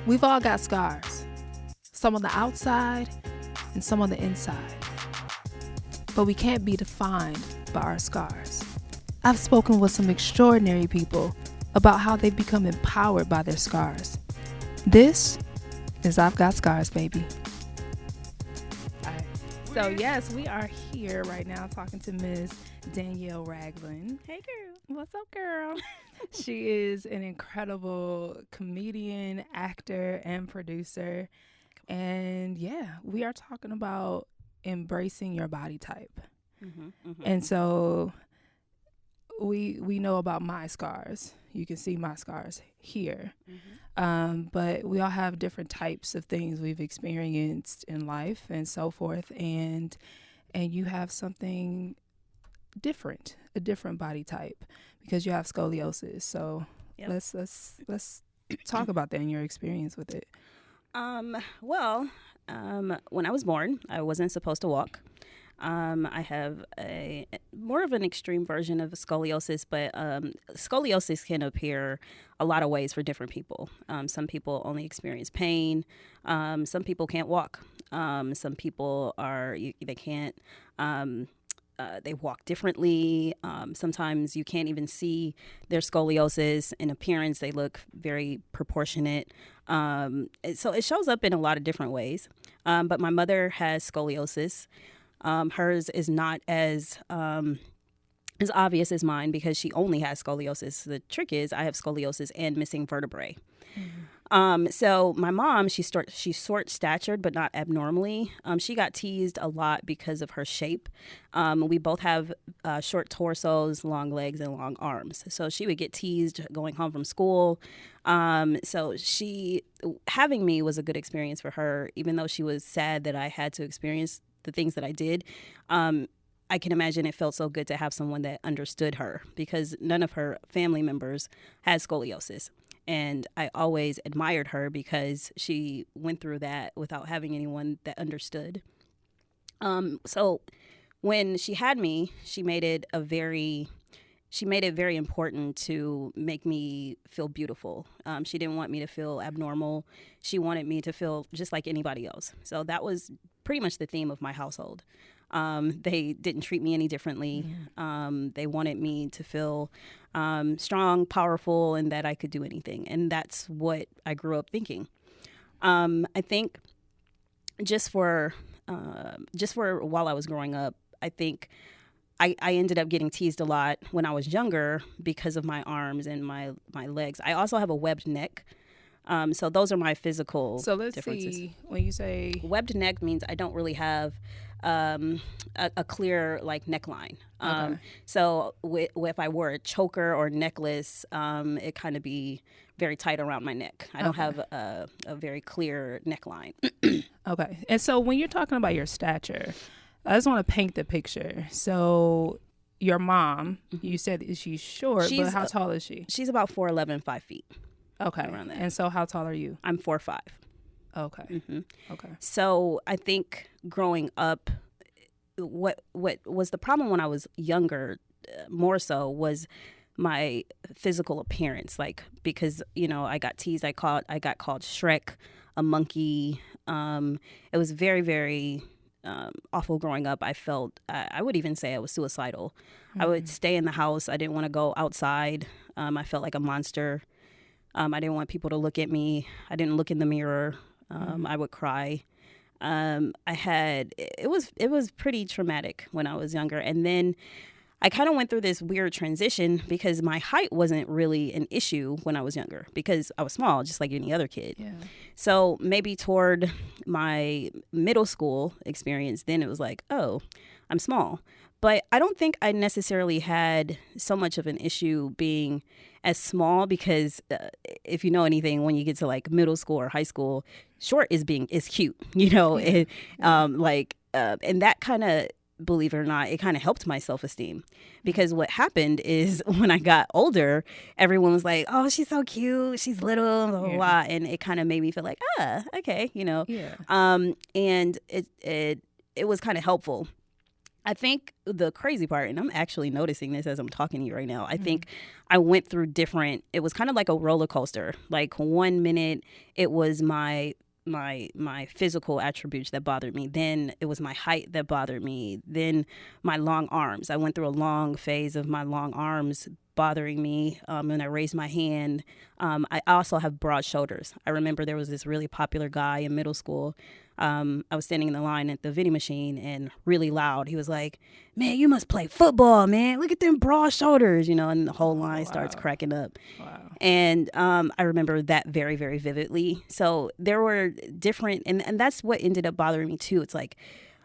We've all got scars, some on the outside and some on the inside. But we can't be defined by our scars. I've spoken with some extraordinary people about how they've become empowered by their scars. This is I've Got Scars, baby. All right. So yes, we are here right now talking to Ms. Danielle Ragland. Hey, girl. What's up, girl? She is an incredible comedian, actor, and producer. And yeah, we are talking about embracing your body type. And so we know about my scars. You can see my scars here. But we all have different types of things we've experienced in life and so forth. And you have something different, a different body type, because you have scoliosis. So Yep. let's talk about that and your experience with it. When I was born, I wasn't supposed to walk. I have a more of an extreme version of scoliosis, but scoliosis can appear a lot of ways for different people. Some people only experience pain. Some people can't walk. Some people they can't. They walk differently. Sometimes you can't even see their scoliosis. In appearance, they look very proportionate. So it shows up in a lot of different ways. But my mother has scoliosis. Hers is not as obvious as mine because she only has scoliosis. The trick is I have scoliosis and missing vertebrae. So my mom, she's short statured, but not abnormally. She got teased a lot because of her shape. We both have short torsos, long legs, and long arms. So she would get teased going home from school. So having me was a good experience for her, even though she was sad that I had to experience the things that I did. I can imagine it felt so good to have someone that understood her because none of her family members had scoliosis. And I always admired her because she went through that without having anyone that understood. So when she had me, she made it very important to make me feel beautiful. She didn't want me to feel abnormal. She wanted me to feel just like anybody else. So that was pretty much the theme of my household. They didn't treat me any differently. They wanted me to feel strong, powerful, and that I could do anything. And that's what I grew up thinking. I think just for while I was growing up, I think I ended up getting teased a lot when I was younger because of my arms and my legs. I also have a webbed neck. So those are my physical So let's differences. see, when you say Webbed neck means I don't really have a clear neckline. Okay. So if I wore a choker or necklace, it kind of be very tight around my neck. I don't have a very clear neckline. Okay. And so when you're talking about your stature, I just want to paint the picture. So your mom, you said that she's short, but how tall is she? She's about 4'11", 5 feet. Okay. Around that. And so how tall are you? I'm 4'5". Okay. Okay. So I think growing up, what was the problem when I was younger, more so was my physical appearance. Because I got teased. I got called Shrek, a monkey. It was very, very awful growing up. I felt I would even say I was suicidal. I would stay in the house. I didn't want to go outside. I felt like a monster. I didn't want people to look at me. I didn't look in the mirror. I would cry. It was pretty traumatic when I was younger. And then I kind of went through this weird transition because my height wasn't really an issue when I was younger because I was small, just like any other kid. Yeah. So maybe toward my middle school experience, then it was like, oh, I'm small. But I don't think I necessarily had so much of an issue being as small because if you know anything, when you get to middle school or high school, short is cute, Yeah. And that kind of, believe it or not, it kind of helped my self-esteem because what happened is when I got older, everyone was like, oh, she's so cute, she's little, blah, blah, blah. And it kind of made me feel like, okay, Yeah. And it was kind of helpful. I think the crazy part, and I'm actually noticing this as I'm talking to you right now, I think I went through different, it was kind of like a roller coaster. Like 1 minute it was my physical attributes that bothered me. Then it was my height that bothered me. Then my long arms. I went through a long phase of my long arms bothering me. When I raised my hand, I also have broad shoulders. I remember there was this really popular guy in middle school. I was standing in the line at the vending machine and really loud. He was like, "Man, you must play football, man. Look at them broad shoulders," and the whole line starts cracking up. Wow. And I remember that very, very vividly. So there were different, and that's what ended up bothering me too. It's like,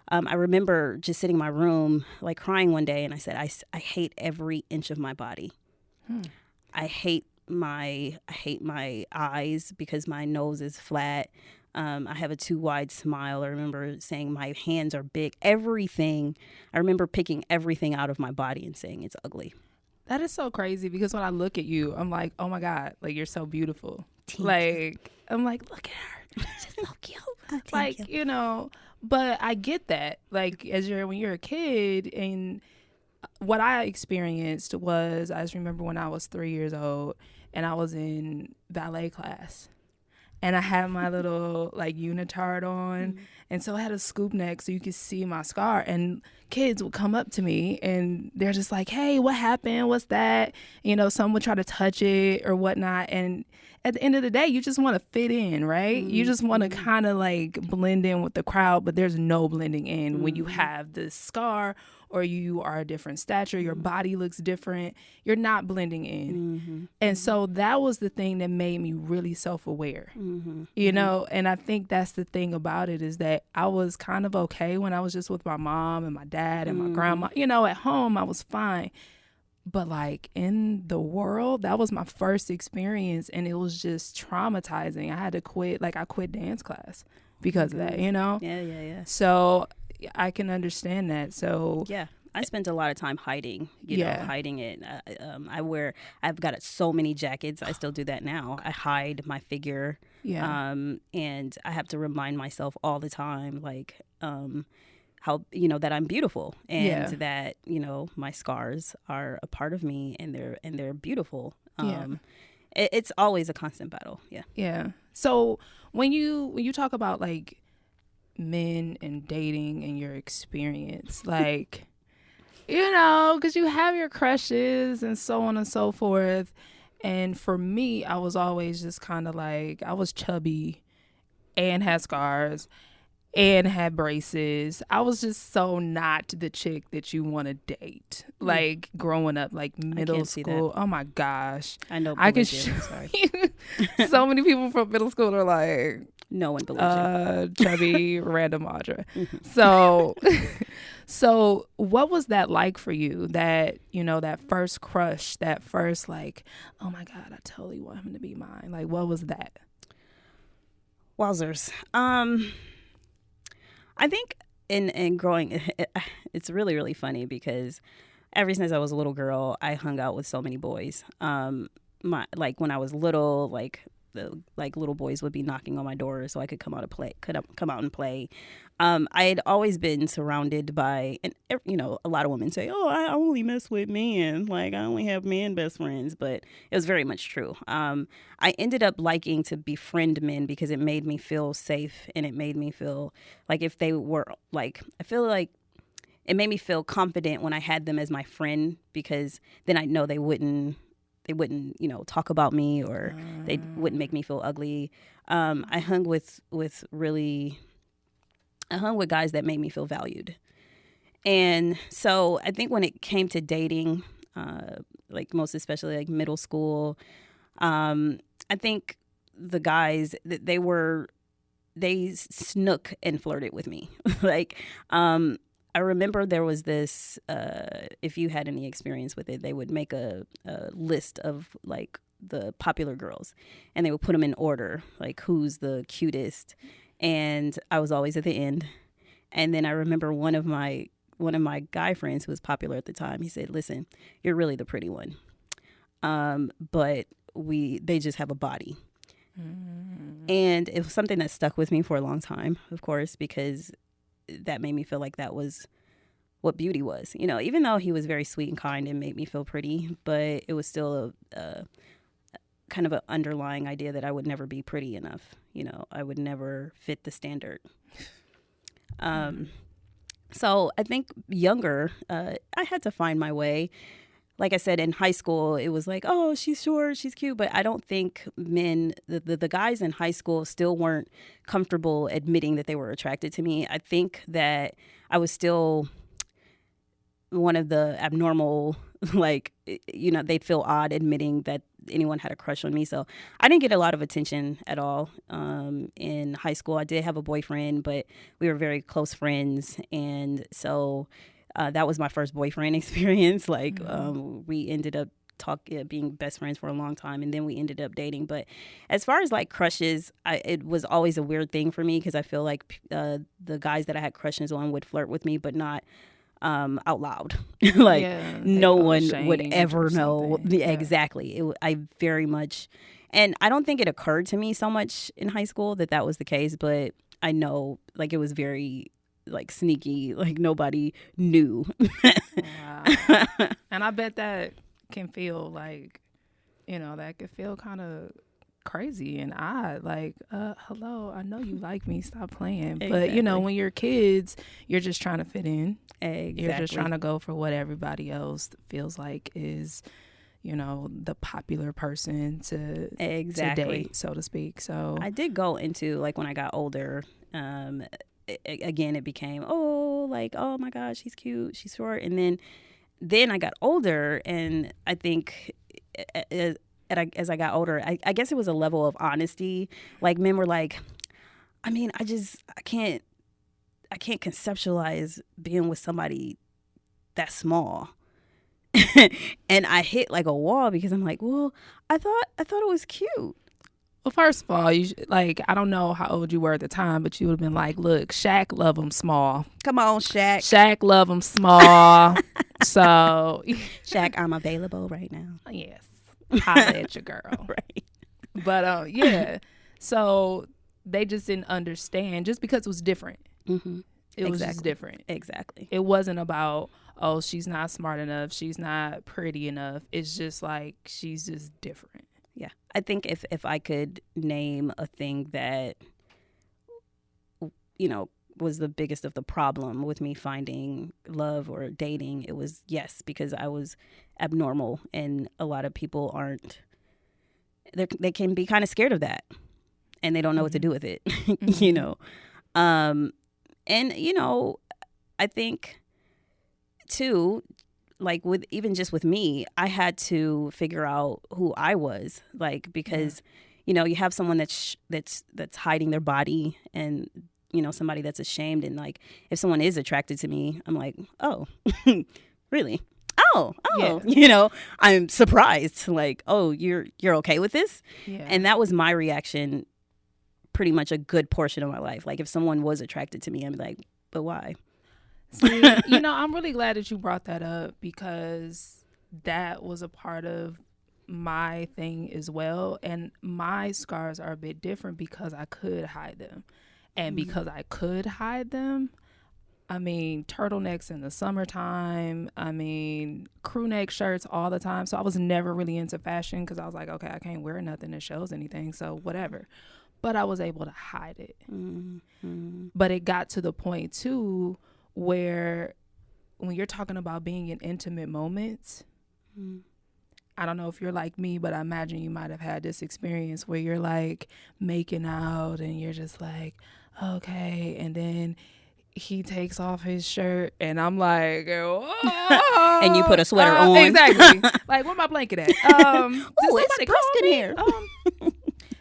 I remember just sitting in my room, like crying one day, and I said, I hate every inch of my body. I hate my eyes because my nose is flat. I have a too wide smile. I remember saying my hands are big. Everything. I remember picking everything out of my body and saying it's ugly. That is so crazy because when I look at you, I'm like, oh my God, like you're so beautiful. I'm like, look at her. She's so cute. Like, but I get that. Like when you're a kid, and what I experienced was, I just remember when I was 3 years old and I was in ballet class. And I had my little like unitard on. And so I had a scoop neck so you could see my scar. And kids would come up to me and they're just like, "Hey, what happened? What's that?" Some would try to touch it or whatnot. And at the end of the day, you just want to fit in, right? You just want to kind of like blend in with the crowd, but there's no blending in when you have this scar or you are a different stature, your body looks different, you're not blending in. And so that was the thing that made me really self-aware, and I think that's the thing about it, is that I was kind of okay when I was just with my mom and my dad and my grandma. At home I was fine. But like in the world, that was my first experience, and it was just traumatizing. I had to quit. Like I quit dance class because of that, Yeah. So I can understand that. So yeah, I spent a lot of time hiding, hiding it. I've got so many jackets. I still do that now. I hide my figure. Yeah. And I have to remind myself all the time, like, how, that I'm beautiful, and that, my scars are a part of me, and they're beautiful. It's always a constant battle. Yeah. Yeah. So when you talk about like men and dating and your experience, like, because you have your crushes and so on and so forth. And for me, I was always just kind of like, I was chubby and had scars and had braces. I was just so not the chick that you want to date. Like growing up, like middle school. Oh my gosh. I know. I can show you. So many people from middle school are like, no one believes you. Chubby, random Audra. So what was that like for you? That, that first crush, that first like, oh my God, I totally want him to be mine. Like, what was that? Wowzers. I think in growing, it's really, really funny because ever since I was a little girl, I hung out with so many boys. When I was little, like little boys would be knocking on my door so I could come out and play. I had always been surrounded by, and a lot of women say, "Oh, I only mess with men. Like I only have men best friends," but it was very much true. I ended up liking to befriend men because it made me feel safe, and it made me feel like if they were like, I feel like it made me feel confident when I had them as my friend, because then I know they wouldn't talk about me, or they wouldn't make me feel ugly. I hung with guys that made me feel valued. And so I think when it came to dating, like most especially like middle school, I think the guys, they snook and flirted with me. I remember there was this, if you had any experience with it, they would make a list of like the popular girls, and they would put them in order, like who's the cutest. And I was always at the end. And then I remember one of my guy friends who was popular at the time, he said, "Listen, you're really the pretty one. But they just have a body." And it was something that stuck with me for a long time, of course, because that made me feel like that was what beauty was. You know, even though he was very sweet and kind and made me feel pretty, but it was still a kind of an underlying idea that I would never be pretty enough. You know, I would never fit the standard. So I think younger, I had to find my way. Like I said, in high school, it was like, oh, she's short, she's cute. But I don't think men, the guys in high school still weren't comfortable admitting that they were attracted to me. I think that I was still one of the abnormal, like, you know, they'd feel odd admitting that anyone had a crush on me. So I didn't get a lot of attention at all in high school. I did have a boyfriend, but we were very close friends. And so that was my first boyfriend experience. Like, we ended up being best friends for a long time, and then we ended up dating. But as far as like crushes, it was always a weird thing for me because I feel like the guys that I had crushes on would flirt with me, but not out loud. Like, no one would ever know. Exactly. I very much, and I don't think it occurred to me so much in high school that was the case, but I know, like, it was very like sneaky, like nobody knew. Wow. And I bet that can feel like, you know, that could feel kind of crazy and odd, like, hello, I know you like me, stop playing. Exactly. But you know, when you're kids, you're just trying to fit in. Exactly. You're just trying to go for what everybody else feels like is, you know, the popular person to date, so to speak. So I did go into, like, when I got older, again, it became, oh, like, oh my gosh, she's cute, she's short. And then I got older, and I think as I got older, I guess it was a level of honesty. Like, men were like, I mean, I can't conceptualize being with somebody that small. And I hit like a wall because I'm like, well, I thought it was cute. Well, first of all, I don't know how old you were at the time, but you would have been like, look, Shaq love them small. Come on, Shaq. Shaq love them small. So, Shaq, I'm available right now. Yes. Holla at your girl. Right. But yeah, so they just didn't understand just because it was different. Mm-hmm. It was just different. Exactly. It wasn't about, oh, she's not smart enough, she's not pretty enough. It's just like, she's just different. Yeah. I think if I could name a thing that, you know, was the biggest of the problem with me finding love or dating, it was, yes, because I was abnormal, and a lot of people aren't. They can be kind of scared of that, and they don't know what to do with it. Mm-hmm. You know, and you know, I think too, like, with even just with me, I had to figure out who I was, like, because you know, you have someone that's hiding their body, and you know, somebody that's ashamed. And like, if someone is attracted to me, I'm like, oh, really? Oh, yeah. You know, I'm surprised. Like, oh, you're okay with this? Yeah. And that was my reaction pretty much a good portion of my life. Like, if someone was attracted to me, I'm like, but why? See, you know, I'm really glad that you brought that up, because that was a part of my thing as well. And my scars are a bit different because I could hide them. And because I could hide them, I mean, turtlenecks in the summertime, I mean, crew neck shirts all the time. So I was never really into fashion because I was like, okay, I can't wear nothing that shows anything, so whatever. But I was able to hide it. Mm-hmm. But it got to the point, too, where when you're talking about being in intimate moments, I don't know if you're like me, but I imagine you might have had this experience where you're like making out and you're just like, okay, and then he takes off his shirt and I'm like, oh. And you put a sweater on. Exactly. Like, where my blanket at? It's brisk in here.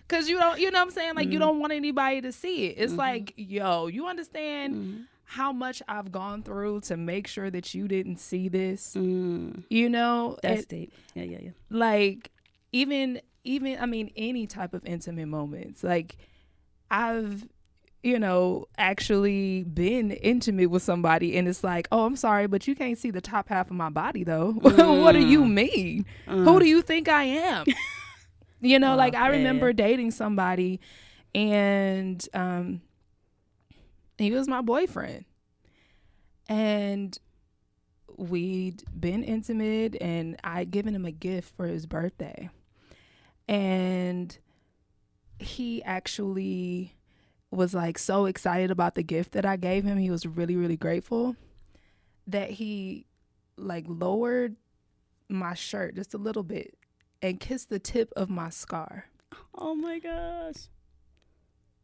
Because you know what I'm saying? Like, you don't want anybody to see it. It's like, yo, you understand how much I've gone through to make sure that you didn't see this? You know? That's deep. Yeah. Like, even, I mean, any type of intimate moments. Like, I've, you know, actually been intimate with somebody and it's like, oh, I'm sorry, but you can't see the top half of my body, though. What do you mean? Who do you think I am? You know, like, I remember dating somebody and he was my boyfriend. And we'd been intimate, and I'd given him a gift for his birthday. And he actually was like so excited about the gift that I gave him. He was really, really grateful that he like lowered my shirt just a little bit and kissed the tip of my scar. Oh my gosh.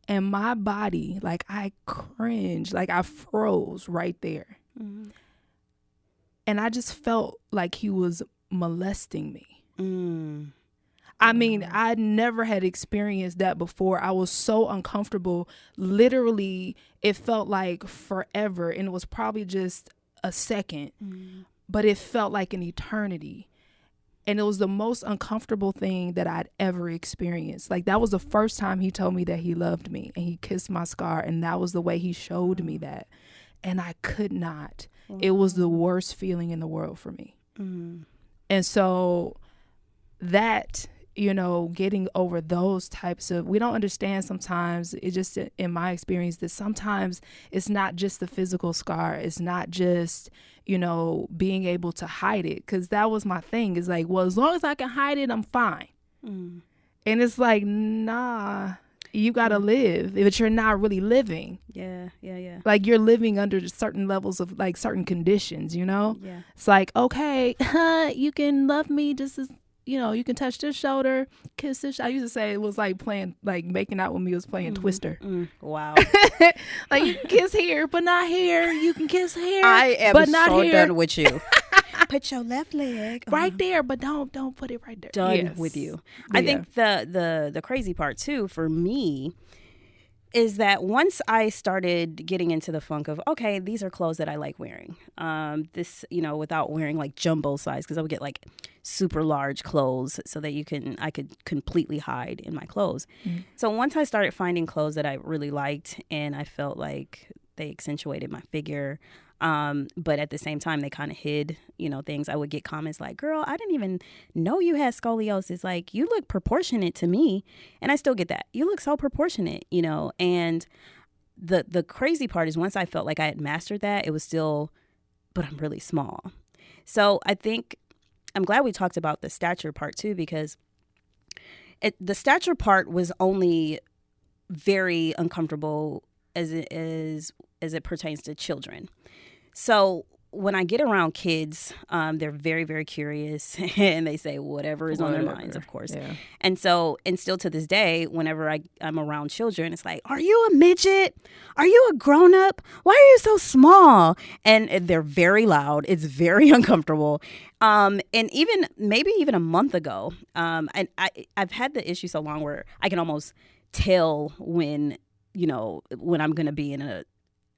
And my body, like, I cringed, like I froze right there. Mm-hmm. And I just felt like he was molesting me. Mm. I mean, I never had experienced that before. I was so uncomfortable. Literally, it felt like forever. And it was probably just a second, but it felt like an eternity. And it was the most uncomfortable thing that I'd ever experienced. Like, that was the first time he told me that he loved me, and he kissed my scar. And that was the way he showed me that. And I could not. It was the worst feeling in the world for me. And so that, you know, getting over those types of, we don't understand sometimes, it just, in my experience, that sometimes it's not just the physical scar. It's not just, you know, being able to hide it. Because that was my thing. It's like, well, as long as I can hide it, I'm fine. And it's like, nah, you got to live, but you're not really living. Yeah. Like, you're living under certain levels of, like, certain conditions, you know? Yeah. It's like, okay, you can love me just as, you know, you can touch this shoulder, kiss this. I used to say it was like playing, like making out with me was playing Twister. Wow. Like, you can kiss here, but not here. You can kiss here, I am but not so here. done with you. Put your left leg Right there, but don't put it right there. Done with you. I think the crazy part too for me is that once I started getting into the funk of, okay, these are clothes that I like wearing. This, you know, without wearing like jumbo size, because I would get like super large clothes so that I could completely hide in my clothes. So once I started finding clothes that I really liked and I felt like they accentuated my figure, but at the same time they kind of hid, you know, things, I would get comments like, girl, I didn't even know you had scoliosis. Like, you look proportionate to me. And I still get that. You look so proportionate, you know. And the crazy part is once I felt like I had mastered that, it was still, but I'm really small. So I think I'm glad we talked about the stature part too, because the stature part was only very uncomfortable as it pertains to children. So when I get around kids, they're very, very curious and they say whatever is on their minds, of course. Yeah. And so, and still to this day, whenever I'm around children, it's like, are you a midget? Are you a grown up? Why are you so small? And they're very loud. It's very uncomfortable. And maybe even a month ago, and I've had the issue so long where I can almost tell when I'm going to be in a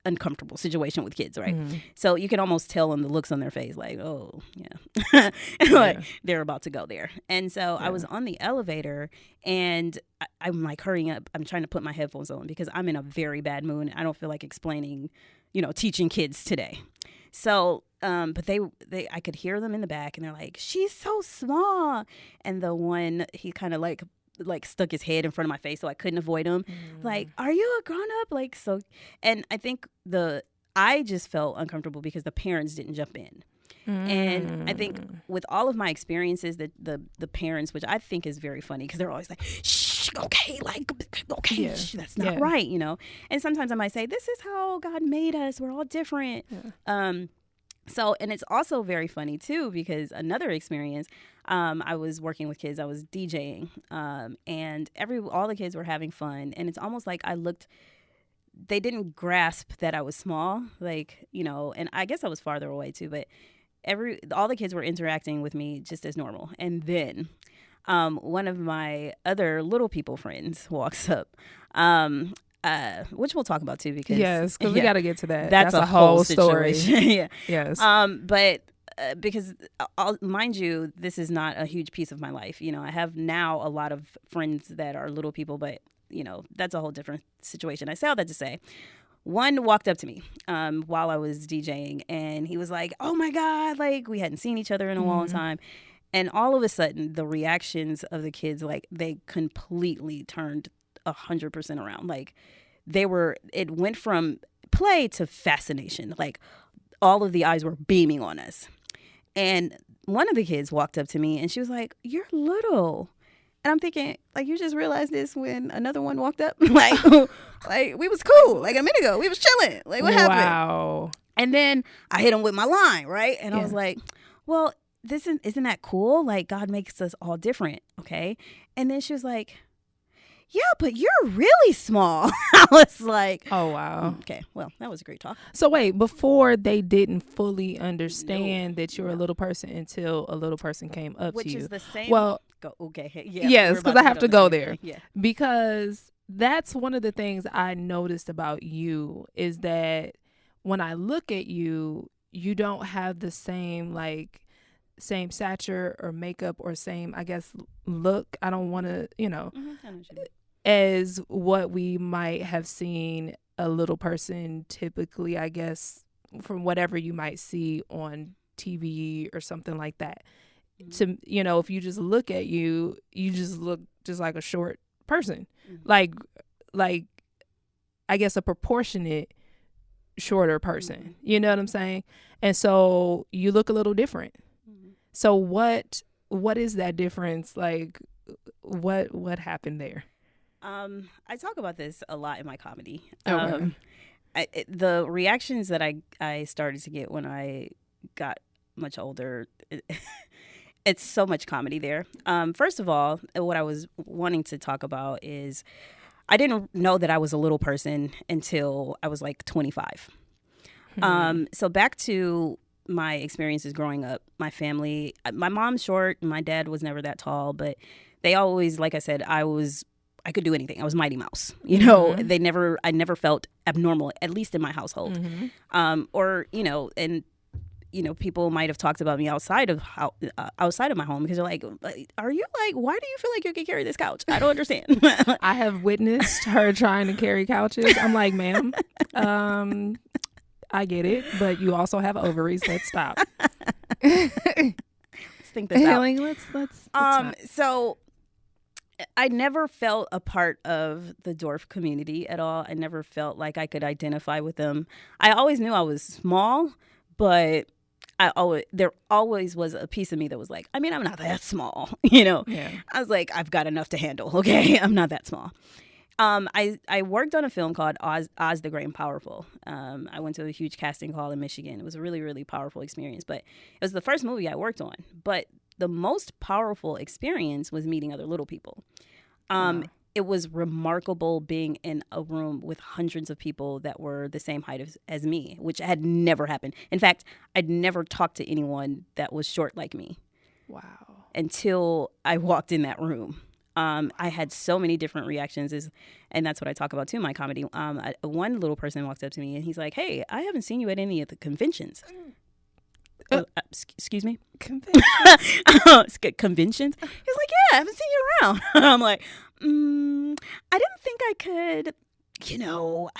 uncomfortable situation with kids, right? So you can almost tell in the looks on their face, like, oh yeah, like they're about to go there. And so I was on the elevator and I'm like hurrying up. I'm trying to put my headphones on because I'm in a very bad mood. I don't feel like explaining, teaching kids today. So, but I could hear them in the back and they're like, she's so small. And the one, he kind of like stuck his head in front of my face so I couldn't avoid him. Like, are you a grown up? Like, so, and I think I just felt uncomfortable because the parents didn't jump in. And I think with all of my experiences, the parents, which I think is very funny because they're always like, shh, okay, like, okay, shh, that's not right, And sometimes I might say, this is how God made us. We're all different. So, and it's also very funny too, because another experience, I was working with kids, I was DJing, and all the kids were having fun. And it's almost like they didn't grasp that I was small, like, and I guess I was farther away too, but all the kids were interacting with me just as normal. And then, one of my other little people friends walks up, which we'll talk about too, because we got to get to that. That's a whole story. Yes. But because mind you, this is not a huge piece of my life. I have now a lot of friends that are little people, but that's a whole different situation. I say all that to say, one walked up to me while I was DJing, and he was like, "Oh my God!" Like, we hadn't seen each other in a long time. And all of a sudden, the reactions of the kids, like, they completely turned 100% around. Like, it went from play to fascination. Like, all of the eyes were beaming on us. And one of the kids walked up to me and she was like, "You're little." And I'm thinking, like, you just realized this when another one walked up? like we was cool. Like a minute ago, we was chilling. Like, what happened? Wow. And then I hit him with my line, right? And I was like, well, isn't that cool? Like, God makes us all different, okay? And then she was like, yeah, but you're really small. I was like, oh, wow. Okay, well, that was a great talk. So wait, before they didn't fully understand that you're a little person until a little person came up to you. Which is the same. Well, okay. Yeah, yes, because I have to go there. Yeah. Because that's one of the things I noticed about you is that when I look at you, you don't have the same stature or makeup or same, I guess, look. I don't want to, as what we might have seen a little person typically, I guess, from whatever you might see on TV or something like that. To, if you just look at you, you just look just like a short person, like I guess a proportionate shorter person. You know what I'm saying? And so you look a little different. So what is that difference? Like, what happened there? I talk about this a lot in my comedy. Okay. The reactions that I started to get when I got much older, it's so much comedy there. First of all, what I was wanting to talk about is I didn't know that I was a little person until I was like 25. So back to my experiences growing up, my family, my mom's short, my dad was never that tall, but they always, like I said, I could do anything. I was Mighty Mouse. I never felt abnormal, at least in my household. People might have talked about me outside of my home because they're like, "Are you like? Why do you feel like you can carry this couch? I don't understand." I have witnessed her trying to carry couches. I'm like, ma'am, I get it, but you also have ovaries. Let's stop. Let's think this out. Let's so I never felt a part of the dwarf community at all. I never felt like I could identify with them. I always knew I was small, but there always was a piece of me that was like, I mean, I'm not that small, Yeah. I was like, I've got enough to handle. Okay, I'm not that small. I worked on a film called Oz the Great and Powerful. I went to a huge casting call in Michigan. It was a really, really powerful experience, but it was the first movie I worked on. But the most powerful experience was meeting other little people. Wow. It was remarkable being in a room with hundreds of people that were the same height as me, which had never happened. In fact, I'd never talked to anyone that was short like me. Wow. Until I walked in that room. I had so many different reactions, and that's what I talk about too in my comedy. One little person walked up to me and he's like, "Hey, I haven't seen you at any of the conventions." Excuse me? Conventions? Conventions? He was like, "Yeah, I haven't seen you around." I'm like, I didn't think I could,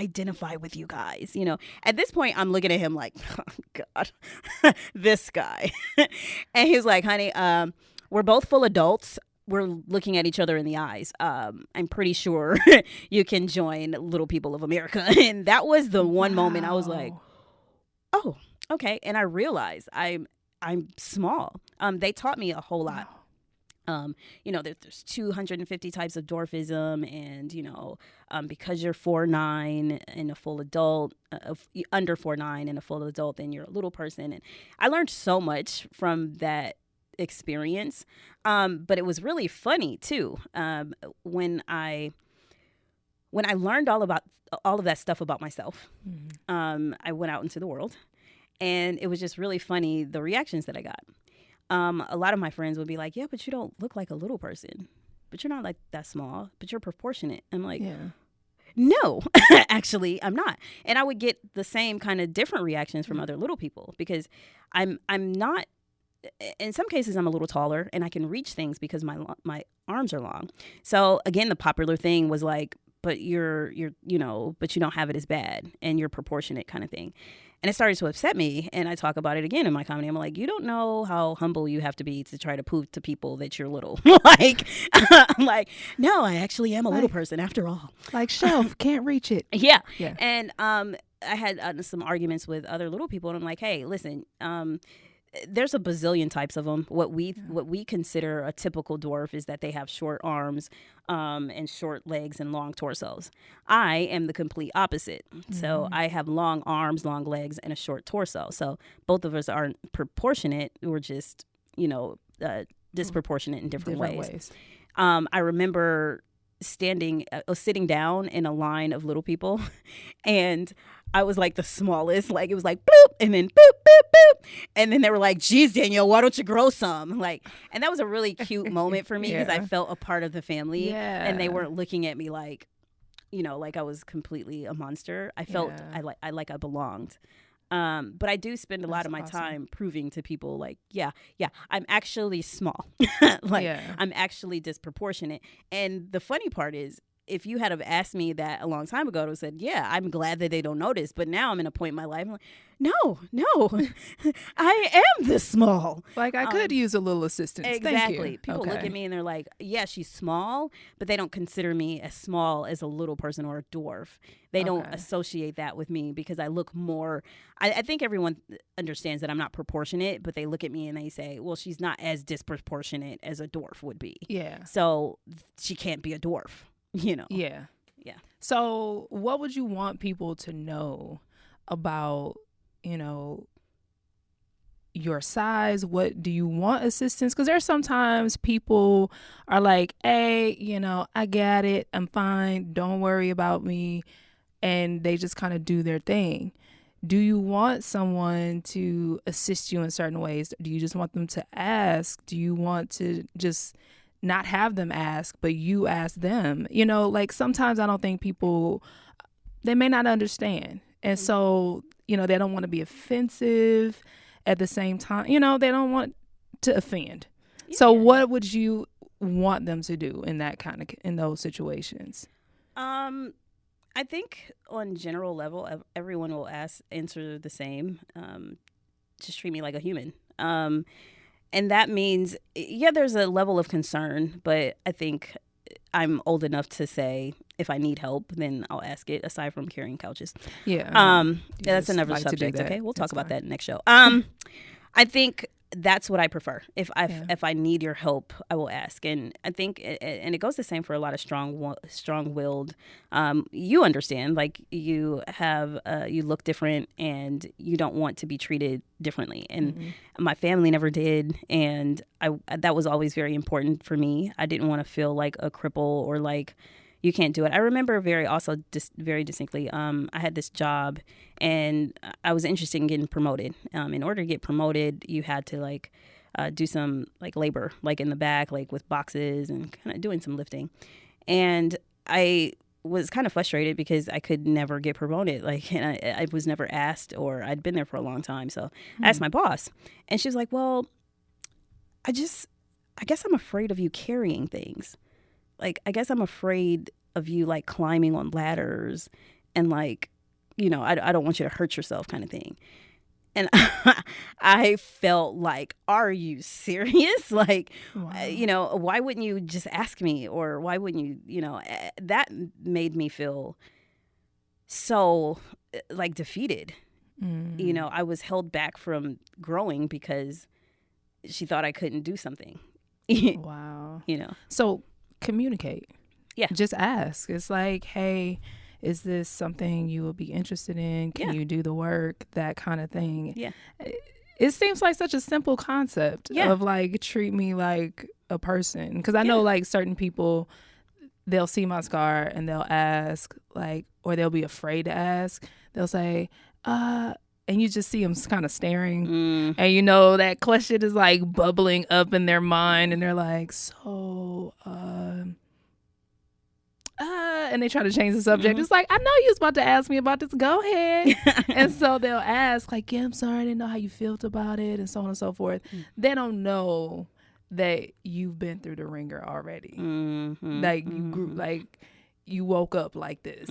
identify with you guys. At this point, I'm looking at him like, oh, God, this guy. And he was like, "Honey, we're both full adults. We're looking at each other in the eyes. I'm pretty sure you can join Little People of America." And that was the one moment I was like, oh, okay. And I realized I'm small. They taught me a whole lot. There's 250 types of dwarfism, and because you're 4'9" and a full adult, under 4'9" and a full adult, then you're a little person. And I learned so much from that experience, but it was really funny too. When I learned all of that stuff about myself, I went out into the world, and it was just really funny the reactions that I got. A lot of my friends would be like, "Yeah, but you don't look like a little person, but you're not like that small, but you're proportionate." I'm like, yeah. No, actually, I'm not. And I would get the same kind of different reactions from other little people because I'm not. In some cases, I'm a little taller and I can reach things because my arms are long. So again, the popular thing was like, but you're but you don't have it as bad and you're proportionate kind of thing. And it started to upset me. And I talk about it again in my comedy. I'm like, you don't know how humble you have to be to try to prove to people that you're little. I'm like, no, I actually am a little person after all. Like shelf, can't reach it. Yeah. And I had some arguments with other little people, and I'm like, hey, listen, there's a bazillion types of them. What we consider a typical dwarf is that they have short arms, and short legs and long torsos. I am the complete opposite. So I have long arms, long legs, and a short torso. So both of us aren't proportionate. We're just, disproportionate in different ways. I remember sitting down in a line of little people, and I was like the smallest. Like, it was like boop, and then boop, boop, boop, and then they were like, "Geez, Danielle, why don't you grow some?" Like, and that was a really cute moment for me because I felt a part of the family, and they weren't looking at me like, like I was completely a monster. I felt I belonged. But I do spend a lot of my time proving to people like, yeah, I'm actually small. I'm actually disproportionate. And the funny part is, if you had have asked me that a long time ago, I would have said, yeah, I'm glad that they don't notice. But now I'm in a point in my life, I'm like, no, I am this small. Like, I could use a little assistance. Exactly. Thank you. People look at me and they're like, yeah, she's small, but they don't consider me as small as a little person or a dwarf. They don't associate that with me because I look more, I think everyone understands that I'm not proportionate, but they look at me and they say, well, she's not as disproportionate as a dwarf would be. Yeah. So she can't be a dwarf. Yeah. So what would you want people to know about, your size? What do you want assistance? Because there's sometimes people are like, hey, I got it, I'm fine, don't worry about me, and they just kind of do their thing. Do you want someone to assist you in certain ways? Do you just want them to ask? Do you want to just not have them ask, but you ask them? Like, sometimes I don't think people, they may not understand. And so, they don't want to be offensive at the same time. They don't want to offend. Yeah. So what would you want them to do in those situations? I think on general level, everyone will answer the same. Just treat me like a human. And that means, there's a level of concern, but I think I'm old enough to say if I need help, then I'll ask it, aside from carrying couches. Yeah. That's another subject. Okay. We'll talk about that next show. I think that's what I prefer. If I need your help, I will ask. And I think, and it goes the same for a lot of strong-willed. You understand, like, you have, you look different and you don't want to be treated differently. And my family never did. And that was always very important for me. I didn't want to feel like a cripple or like, you can't do it. I remember very distinctly, I had this job and I was interested in getting promoted. In order to get promoted, you had to do some labor, in the back, with boxes and kind of doing some lifting. And I was kind of frustrated because I could never get promoted. And I was never asked, or I'd been there for a long time. So I asked my boss, and she was like, well, I guess I'm afraid of you carrying things. I guess I'm afraid of you climbing on ladders and I don't want you to hurt yourself, kind of thing. And I felt like, are you serious? Wow. Why wouldn't you just ask me? Or why wouldn't you, that made me feel so defeated. I was held back from growing because she thought I couldn't do something. Wow. So communicate. Yeah. Just ask. It's like, hey, is this something you would be interested in? Can you do the work? That kind of thing. Yeah. It seems like such a simple concept of treat me like a person. Because I know certain people, they'll see my scar and they'll ask or they'll be afraid to ask. They'll say, and you just see them kind of staring. And that question is bubbling up in their mind, and they're like, so and they try to change the subject. It's like, I know you was about to ask me about this, go ahead. And so they'll ask yeah, I'm sorry, I didn't know how you felt about it, and so on and so forth. They don't know that you've been through the ringer already. You grew, you woke up like this,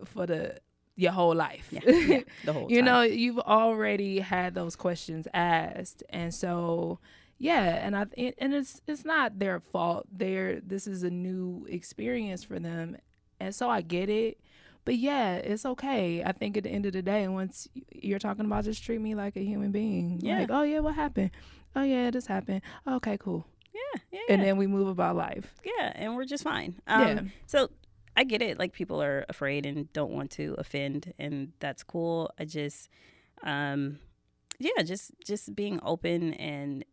for your whole life. The whole time. You've already had those questions asked. And so, and it's not their fault. This is a new experience for them. And so I get it. But yeah, it's okay. I think at the end of the day, once you're talking about just treat me like a human being, Yeah. like, oh yeah, what happened? Oh yeah, this happened. Okay, cool. Yeah. Yeah. And Yeah. then we move about life. Yeah. And we're just fine. Yeah. So I get it. Like, people are afraid and don't want to offend, and that's cool. I just, yeah, just being open and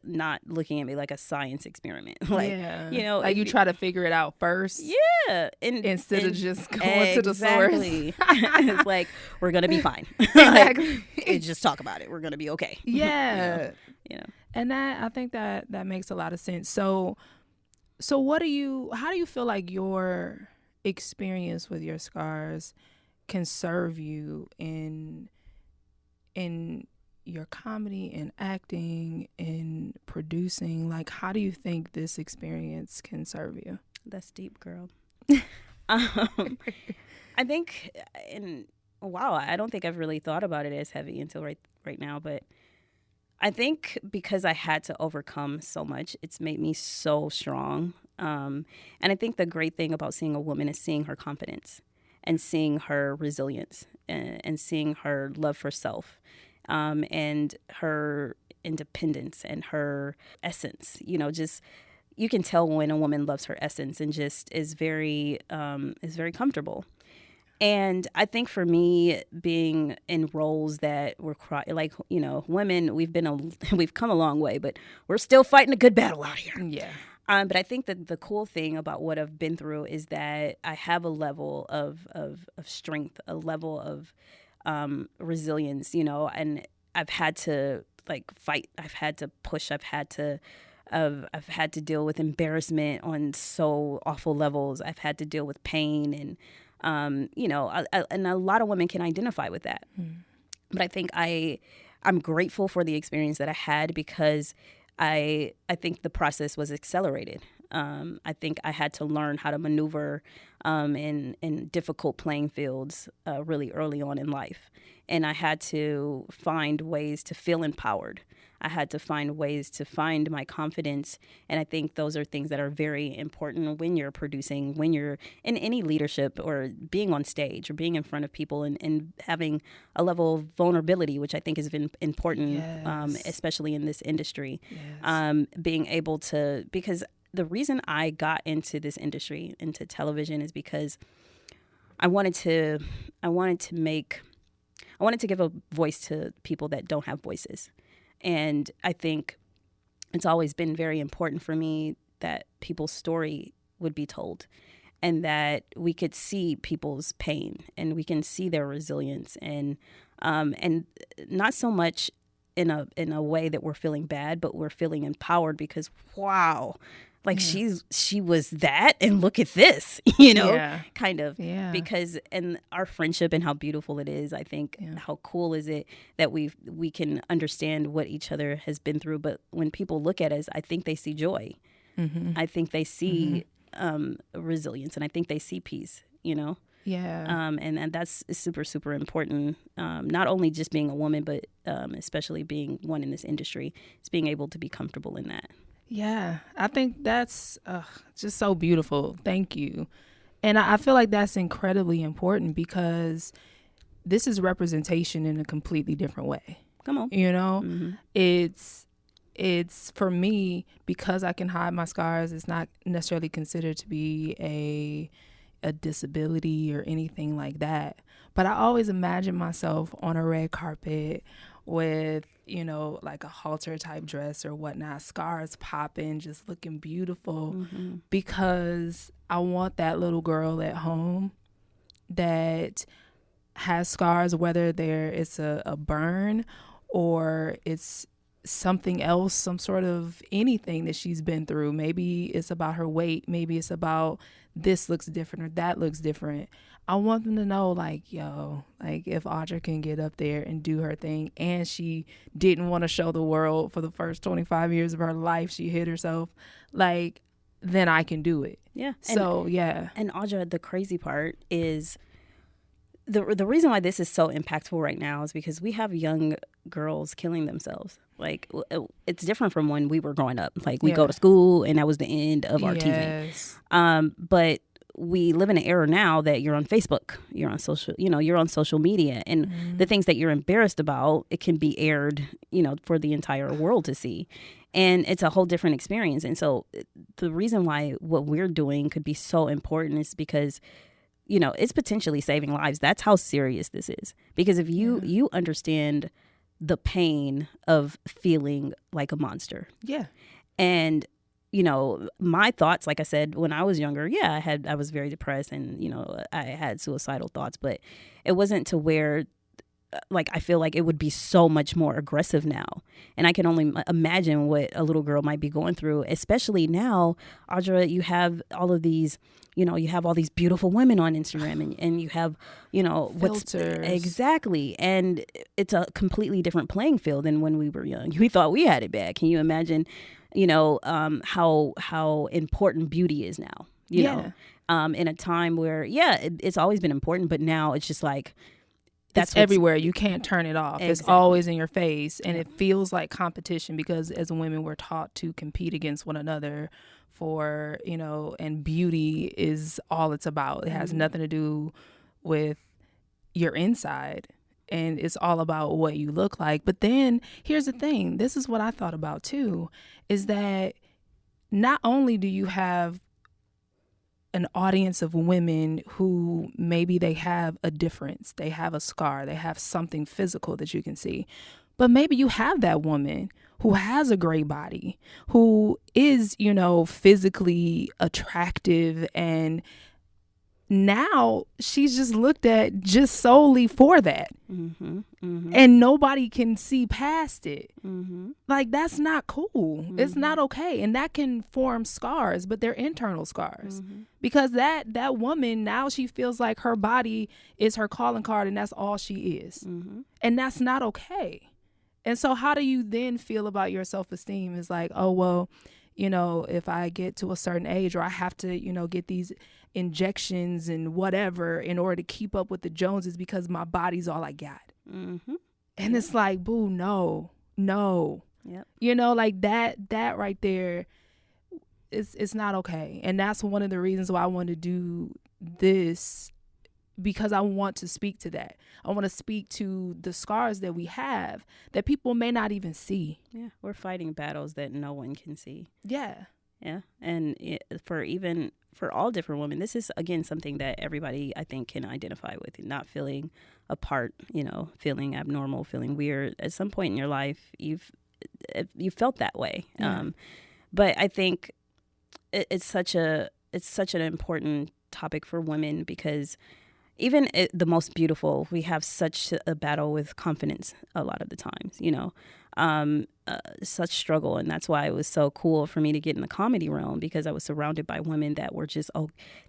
not looking at me like a science experiment. Like, yeah. you know, like you try to figure it out first. Yeah. Instead of just going to the exactly. source. It's like, we're going to be fine. Exactly. Like, just talk about it. We're going to be okay. Yeah. You know. And I think that makes a lot of sense. So how do you feel like your experience with your scars can serve you in your comedy and acting and producing? Like, how do you think this experience can serve you? That's deep, girl. I think, and wow, I don't think I've really thought about it as heavy until right now, but I think because I had to overcome so much, it's made me so strong. And I think the great thing about seeing a woman is seeing her confidence and seeing her resilience and seeing her love for self, and her independence and her essence. You know, just, you can tell when a woman loves her essence and just is very comfortable. And I think for me, being in roles that were like, you know, women, we've come a long way, but we're still fighting a good battle out here. Yeah. But I think that the cool thing about what I've been through is that I have a level of strength, a level of resilience, you know, and I've had to like fight. I've had to push. I've had to deal with embarrassment on so awful levels. I've had to deal with pain, and you know, and a lot of women can identify with that. But I think I'm grateful for the experience that I had, because I think the process was accelerated. I think I had to learn how to maneuver in difficult playing fields really early on in life. And I had to find ways to feel empowered. I had to find ways to find my confidence. And I think those are things that are very important when you're producing, when you're in any leadership or being on stage or being in front of people, and having a level of vulnerability, which I think has been important, Yes. especially in this industry. Yes. Being able to, because the reason I got into this industry, into television, is because I wanted to give a voice to people that don't have voices. And I think it's always been very important for me that people's story would be told, and that we could see people's pain and we can see their resilience, and not so much in a way that we're feeling bad, but we're feeling empowered, because wow, like she was that, and look at this, you know, kind of, because, and our friendship and how beautiful it is. I think how cool is it that we can understand what each other has been through. But when people look at us, I think they see joy. I think they see resilience, and I think they see peace, you know? And that's super, super important. Not only just being a woman, but especially being one in this industry, is being able to be comfortable in that. Yeah, I think that's just so beautiful. Thank you. And I feel like that's incredibly important, because this is representation in a completely different way. Come on. You know, it's for me, because I can hide my scars, it's not necessarily considered to be a disability or anything like that. But I always imagine myself on a red carpet with, you know, like a halter type dress or whatnot, scars popping, just looking beautiful, because I want that little girl at home that has scars, whether it's a burn or it's something else, some sort of anything that she's been through. Maybe it's about her weight. Maybe it's about this looks different or that looks different. I want them to know, like, yo, like, if Audra can get up there and do her thing, and she didn't want to show the world for the first 25 years of her life, she hit herself, like, then I can do it. Yeah. So, And Audra, the crazy part is the reason why this is so impactful right now is because we have young girls killing themselves. Like, it's different from when we were growing up. Like, we go to school and that was the end of our teasing. But we live in an era now that you're on Facebook, you're on social media, and the things that you're embarrassed about, it can be aired, for the entire world to see. And it's a whole different experience. And so the reason why what we're doing could be so important is because, it's potentially saving lives. That's how serious this is. Because if you understand the pain of feeling like a monster. Yeah. And, my thoughts, like I said, when I was younger, I was very depressed and, I had suicidal thoughts, but it wasn't to where I feel like it would be so much more aggressive now. And I can only imagine what a little girl might be going through, especially now, Audra, you have all of these, you have all these beautiful women on Instagram and you have, filters. Exactly. And it's a completely different playing field than when we were young. We thought we had it bad. Can you imagine, how important beauty is now, in a time where, it's always been important, but now it's just like, that's everywhere. You can't turn it off. Exactly. It's always in your face. And it feels like competition because as women, we're taught to compete against one another for, and beauty is all it's about. It has nothing to do with your inside. And it's all about what you look like. But then here's the thing. This is what I thought about, too, is that not only do you have an audience of women who maybe they have a difference, they have a scar, they have something physical that you can see, but maybe you have that woman who has a great body, who is, physically attractive, and now she's just looked at just solely for that. And nobody can see past it. Like, that's not cool. It's not okay. And that can form scars, but they're internal scars. Because that woman, now she feels like her body is her calling card and that's all she is. And that's not okay. And so how do you then feel about your self-esteem? Is like, oh, well, if I get to a certain age, or I have to, get these injections and whatever in order to keep up with the Joneses because my body's all I got. And it's like, boo, no. Yep. Like that right there it's not okay. And that's one of the reasons why I want to do this, because I want to speak to that. I want to speak to the scars that we have that people may not even see. Yeah, we're fighting battles that no one can see. Yeah. Yeah, and for all different women, this is, again, something that everybody, I think, can identify with. Not feeling apart, feeling abnormal, feeling weird. At some point in your life, you've felt that way. Yeah. But I think it's such an important topic for women, because even the most beautiful, we have such a battle with confidence a lot of the times, such struggle. And that's why it was so cool for me to get in the comedy realm, because I was surrounded by women that were just,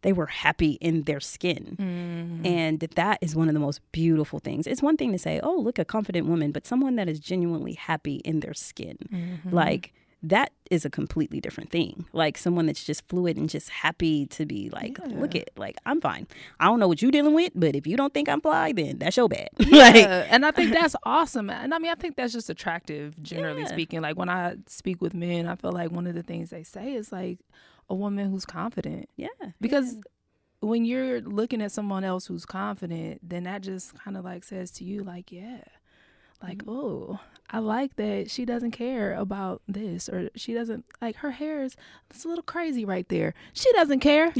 they were happy in their skin. And that is one of the most beautiful things. It's one thing to say, oh, look, a confident woman, but someone that is genuinely happy in their skin, like, that is a completely different thing. Like, someone that's just fluid and just happy to be like, look at, like, I'm fine. I don't know what you're dealing with, but if you don't think I'm fly, then that's your bad. And I think that's awesome. And I mean, I think that's just attractive, generally speaking. Like, when I speak with men, I feel like one of the things they say is like a woman who's confident. Yeah. Because when you're looking at someone else who's confident, then that just kind of like says to you, like, like, oh, I like that she doesn't care about this, or she doesn't, like, her hair is, it's a little crazy right there. She doesn't care.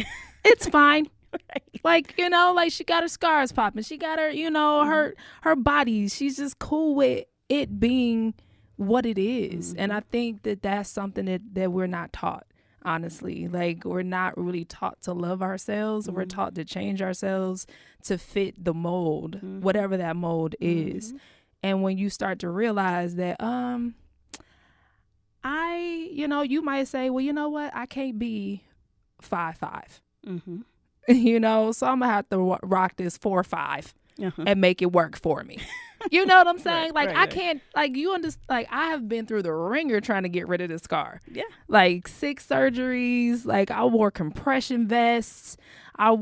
It's fine. Right. Like, like, she got her scars popping. She got her, her body. She's just cool with it being what it is. And I think that that's something that we're not taught, honestly. Like, we're not really taught to love ourselves. We're taught to change ourselves to fit the mold, whatever that mold is. And when you start to realize that, you might say, well, you know what? I can't be 5'5". So I'm going to have to rock this 4'5" and make it work for me. You know what I'm saying? I can't, like, you understand, like, I have been through the ringer trying to get rid of this scar. Yeah. Like, 6 surgeries. Like, I wore compression vests. I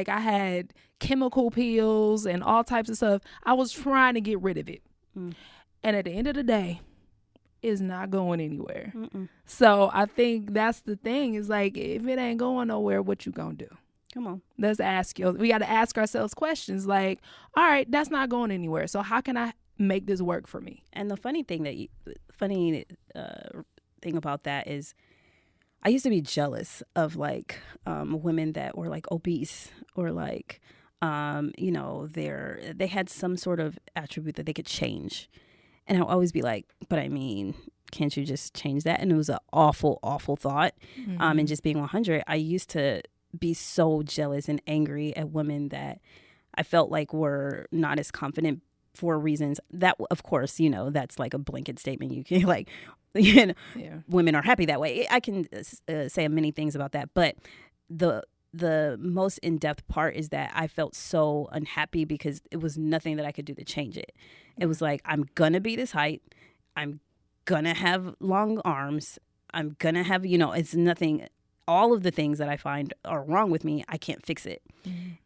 had chemical peels and all types of stuff. I was trying to get rid of it. And at the end of the day, it's not going anywhere. So I think that's the thing, is like, if it ain't going nowhere, what you gonna do? Come on. Let's ask you. We got to ask ourselves questions like, all right, that's not going anywhere. So how can I make this work for me? And the funny thing thing about that is, I used to be jealous of like women that were like obese or like, they had some sort of attribute that they could change. And I'll always be like, but I mean, can't you just change that? And it was an awful, awful thought. And just being 100, I used to be so jealous and angry at women that I felt like were not as confident for reasons that, of course, that's like a blanket statement. You can like, women are happy that way. I can say many things about that, but the most in-depth part is that I felt so unhappy because it was nothing that I could do to change it. It was like, I'm gonna be this height, I'm gonna have long arms, I'm gonna have, it's nothing. All of the things that I find are wrong with me, I can't fix it.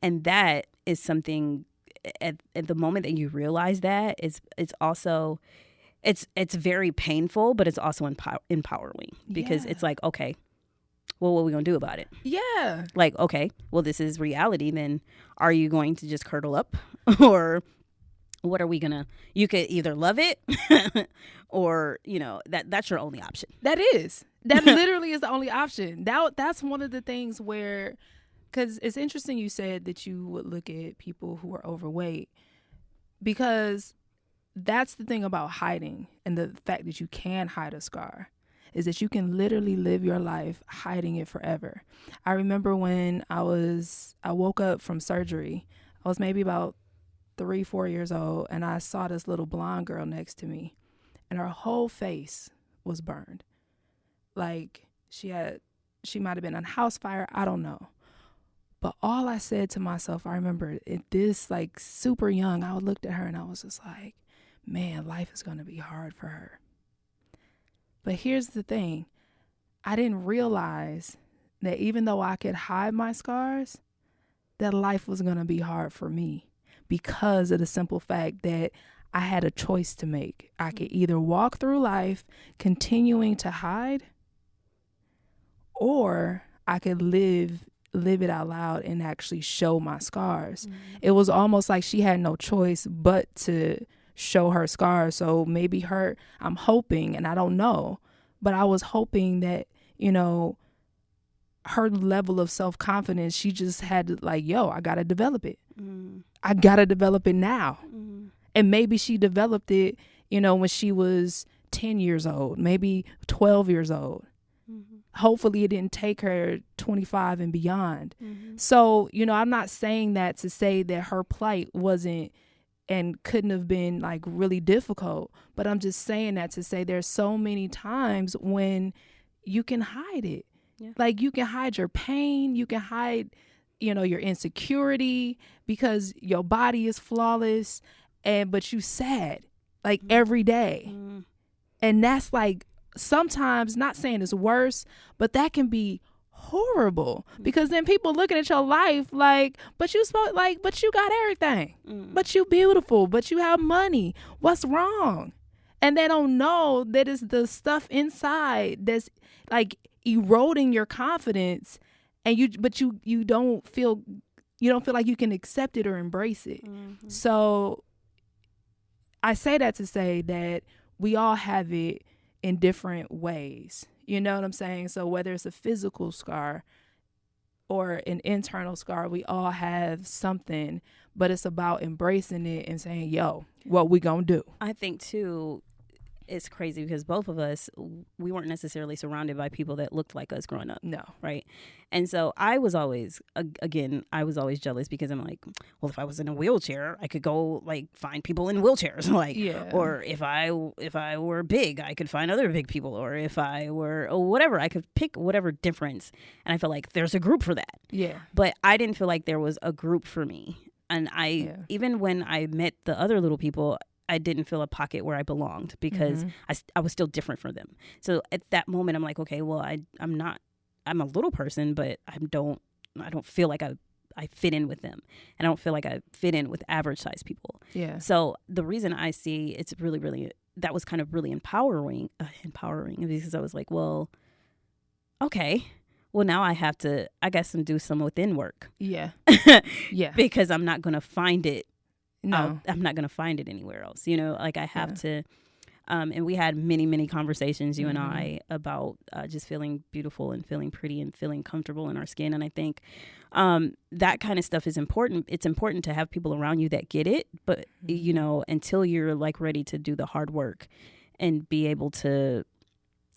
And that is something at the moment that you realize that, it's also it's very painful, but it's also empowering because it's like, okay, well, what are we going to do about it? Yeah. Like, okay, well, this is reality. Then are you going to just curdle up or what are we going to, you could either love it or, that's your only option. That literally is the only option. That's one of the things where, because it's interesting you said that you would look at people who are overweight, because that's the thing about hiding and the fact that you can hide a scar is that you can literally live your life hiding it forever. I remember when I woke up from surgery. I was maybe about 3-4 years old, and I saw this little blonde girl next to me, and her whole face was burned. Like she might have been on house fire. I don't know. But all I said to myself, I remember this like super young, I looked at her and I was just like, man, life is going to be hard for her. But here's the thing. I didn't realize that even though I could hide my scars, that life was going to be hard for me because of the simple fact that I had a choice to make. I could either walk through life continuing to hide, or I could live it out loud and actually show my scars. It was almost like she had no choice but to show her scars. So maybe I'm hoping, and I don't know, but I was hoping that, her level of self-confidence, she just had to like, I got to develop it. I got to develop it now. And maybe she developed it, when she was 10 years old, maybe 12 years old. Hopefully it didn't take her 25 and beyond. So, I'm not saying that to say that her plight wasn't and couldn't have been like really difficult, but I'm just saying that to say there's so many times when you can hide it. Like you can hide your pain, you can hide, your insecurity because your body is flawless, but you sad like every day. And that's like, sometimes, not saying it's worse, but that can be horrible because then people looking at your life like, but you got everything, but you beautiful, but you have money. What's wrong? And they don't know that it's the stuff inside that's like eroding your confidence, and you don't feel like you can accept it or embrace it. So I say that to say that we all have it in different ways. You know what I'm saying? So whether it's a physical scar or an internal scar, we all have something, but it's about embracing it and saying, what we gonna do? I think too, it's crazy because both of us, we weren't necessarily surrounded by people that looked like us growing up. No. Right. And so I was always jealous because I'm like, well, if I was in a wheelchair, I could go like find people in wheelchairs. Like, or if I were big, I could find other big people, or if I were whatever, I could pick whatever difference. And I felt like there's a group for that. Yeah. But I didn't feel like there was a group for me. And even when I met the other little people, I didn't feel a pocket where I belonged because I was still different from them. So at that moment, I'm like, okay, well, I'm a little person, but I don't feel like I fit in with them. And I don't feel like I fit in with average size people. Yeah. So the reason I see it's really, really, that was kind of really empowering because I was like, well, okay, well, now I have to, I guess, do some within work. Yeah. Yeah. Because I'm not going to find it. No. I'm not going to find it anywhere else. You know, like I have to. And we had many, many conversations, you and I, about just feeling beautiful and feeling pretty and feeling comfortable in our skin. And I think that kind of stuff is important. It's important to have people around you that get it. But, you know, until you're like ready to do the hard work and be able to,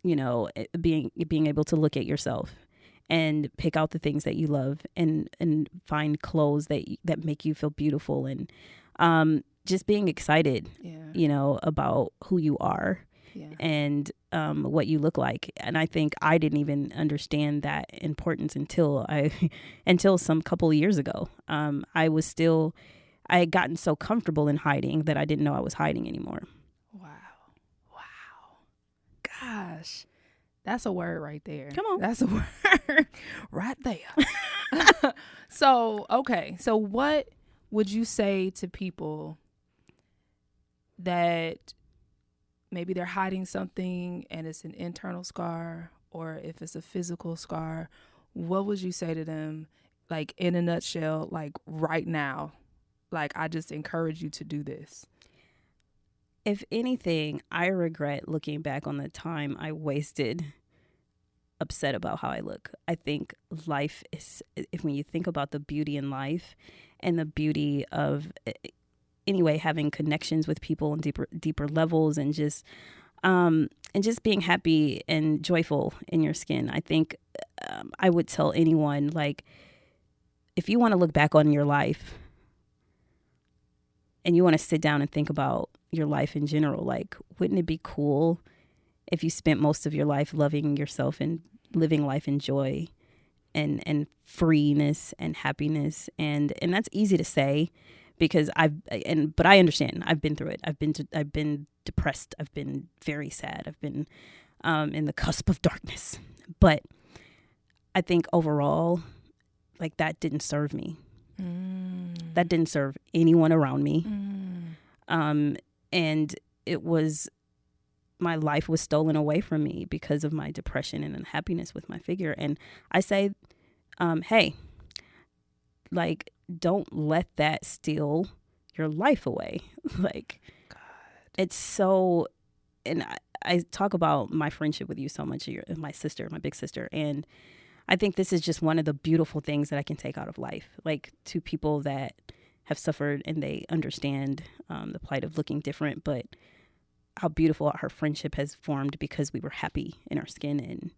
you know, being able to look at yourself and pick out the things that you love and find clothes that make you feel beautiful and just being excited, you know, about who you are and what you look like. And I think I didn't even understand that importance until some couple of years ago. I had gotten so comfortable in hiding that I didn't know I was hiding anymore. Wow. Gosh, that's a word right there. Come on. That's a word right there. So what would you say to people that maybe they're hiding something and it's an internal scar, or if it's a physical scar? What would you say to them, like in a nutshell, like right now? Like, I just encourage you to do this. If anything, I regret looking back on the time I wasted upset about how I look. I think life is, when you think about the beauty in life and the beauty of anyway, having connections with people on deeper levels and just being happy and joyful in your skin. I think I would tell anyone, like, if you want to look back on your life and you want to sit down and think about your life in general, like, wouldn't it be cool if you spent most of your life loving yourself and living life in joy and freeness and happiness? And that's easy to say, because but I understand. I've been through it. I've been depressed. I've been very sad. I've been in the cusp of darkness. But I think overall, like, that didn't serve me. That didn't serve anyone around me. And it was, my life was stolen away from me because of my depression and unhappiness with my figure. And I say, hey, like, don't let that steal your life away. Like, God. It's so, and I talk about my friendship with you so much, my sister, my big sister. And I think this is just one of the beautiful things that I can take out of life. Like, to people that have suffered and they understand the plight of looking different, but how beautiful our friendship has formed because we were happy in our skin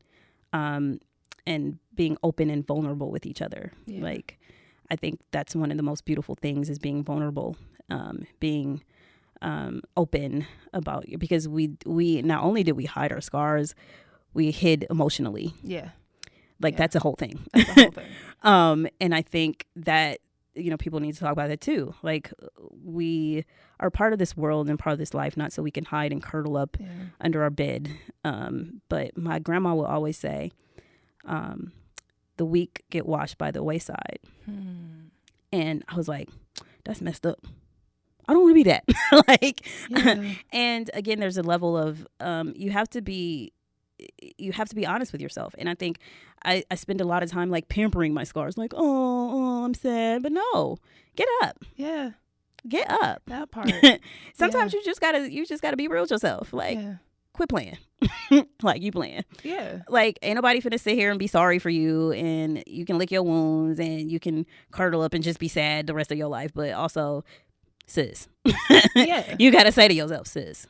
and being open and vulnerable with each other. Yeah. Like, I think that's one of the most beautiful things, is being vulnerable, being open about you, because we not only did we hide our scars, we hid emotionally. Yeah. Like, that's a whole thing. That's a whole thing. And I think that, you know, people need to talk about that too. Like, we are part of this world and part of this life, not so we can hide and curl up under our bed. But my grandma will always say, the weak get washed by the wayside. And I was like, that's messed up. I don't want to be that. Like, and again, there's a level of, you have to be honest with yourself. And I think I spend a lot of time, like, pampering my scars, like, oh, I'm sad. But no, get up. Yeah. Get up. That part. Sometimes you just gotta be real with yourself. Like, quit playing. Like, you playing. Yeah. Like, ain't nobody finna sit here and be sorry for you, and you can lick your wounds and you can curl up and just be sad the rest of your life. But also, sis, you gotta say to yourself, sis.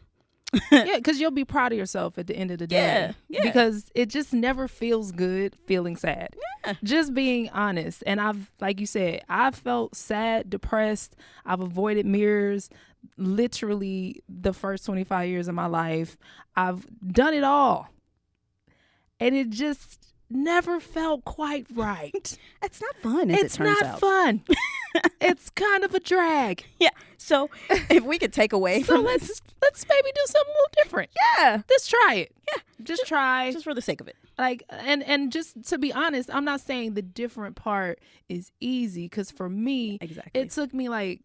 Yeah, because you'll be proud of yourself at the end of the day. Yeah. Because it just never feels good feeling sad. Yeah. Just being honest. And I've, like you said, I've felt sad, depressed. I've avoided mirrors literally the first 25 years of my life. I've done it all. And it just never felt quite right. It's not fun, as it turns out. It's not fun. It's kind of a drag. Yeah. So if we could take away from let's maybe do something a little different. Yeah. Let's try it. Yeah. Just try. Just for the sake of it. Like, and just to be honest, I'm not saying the different part is easy, because for me, it took me like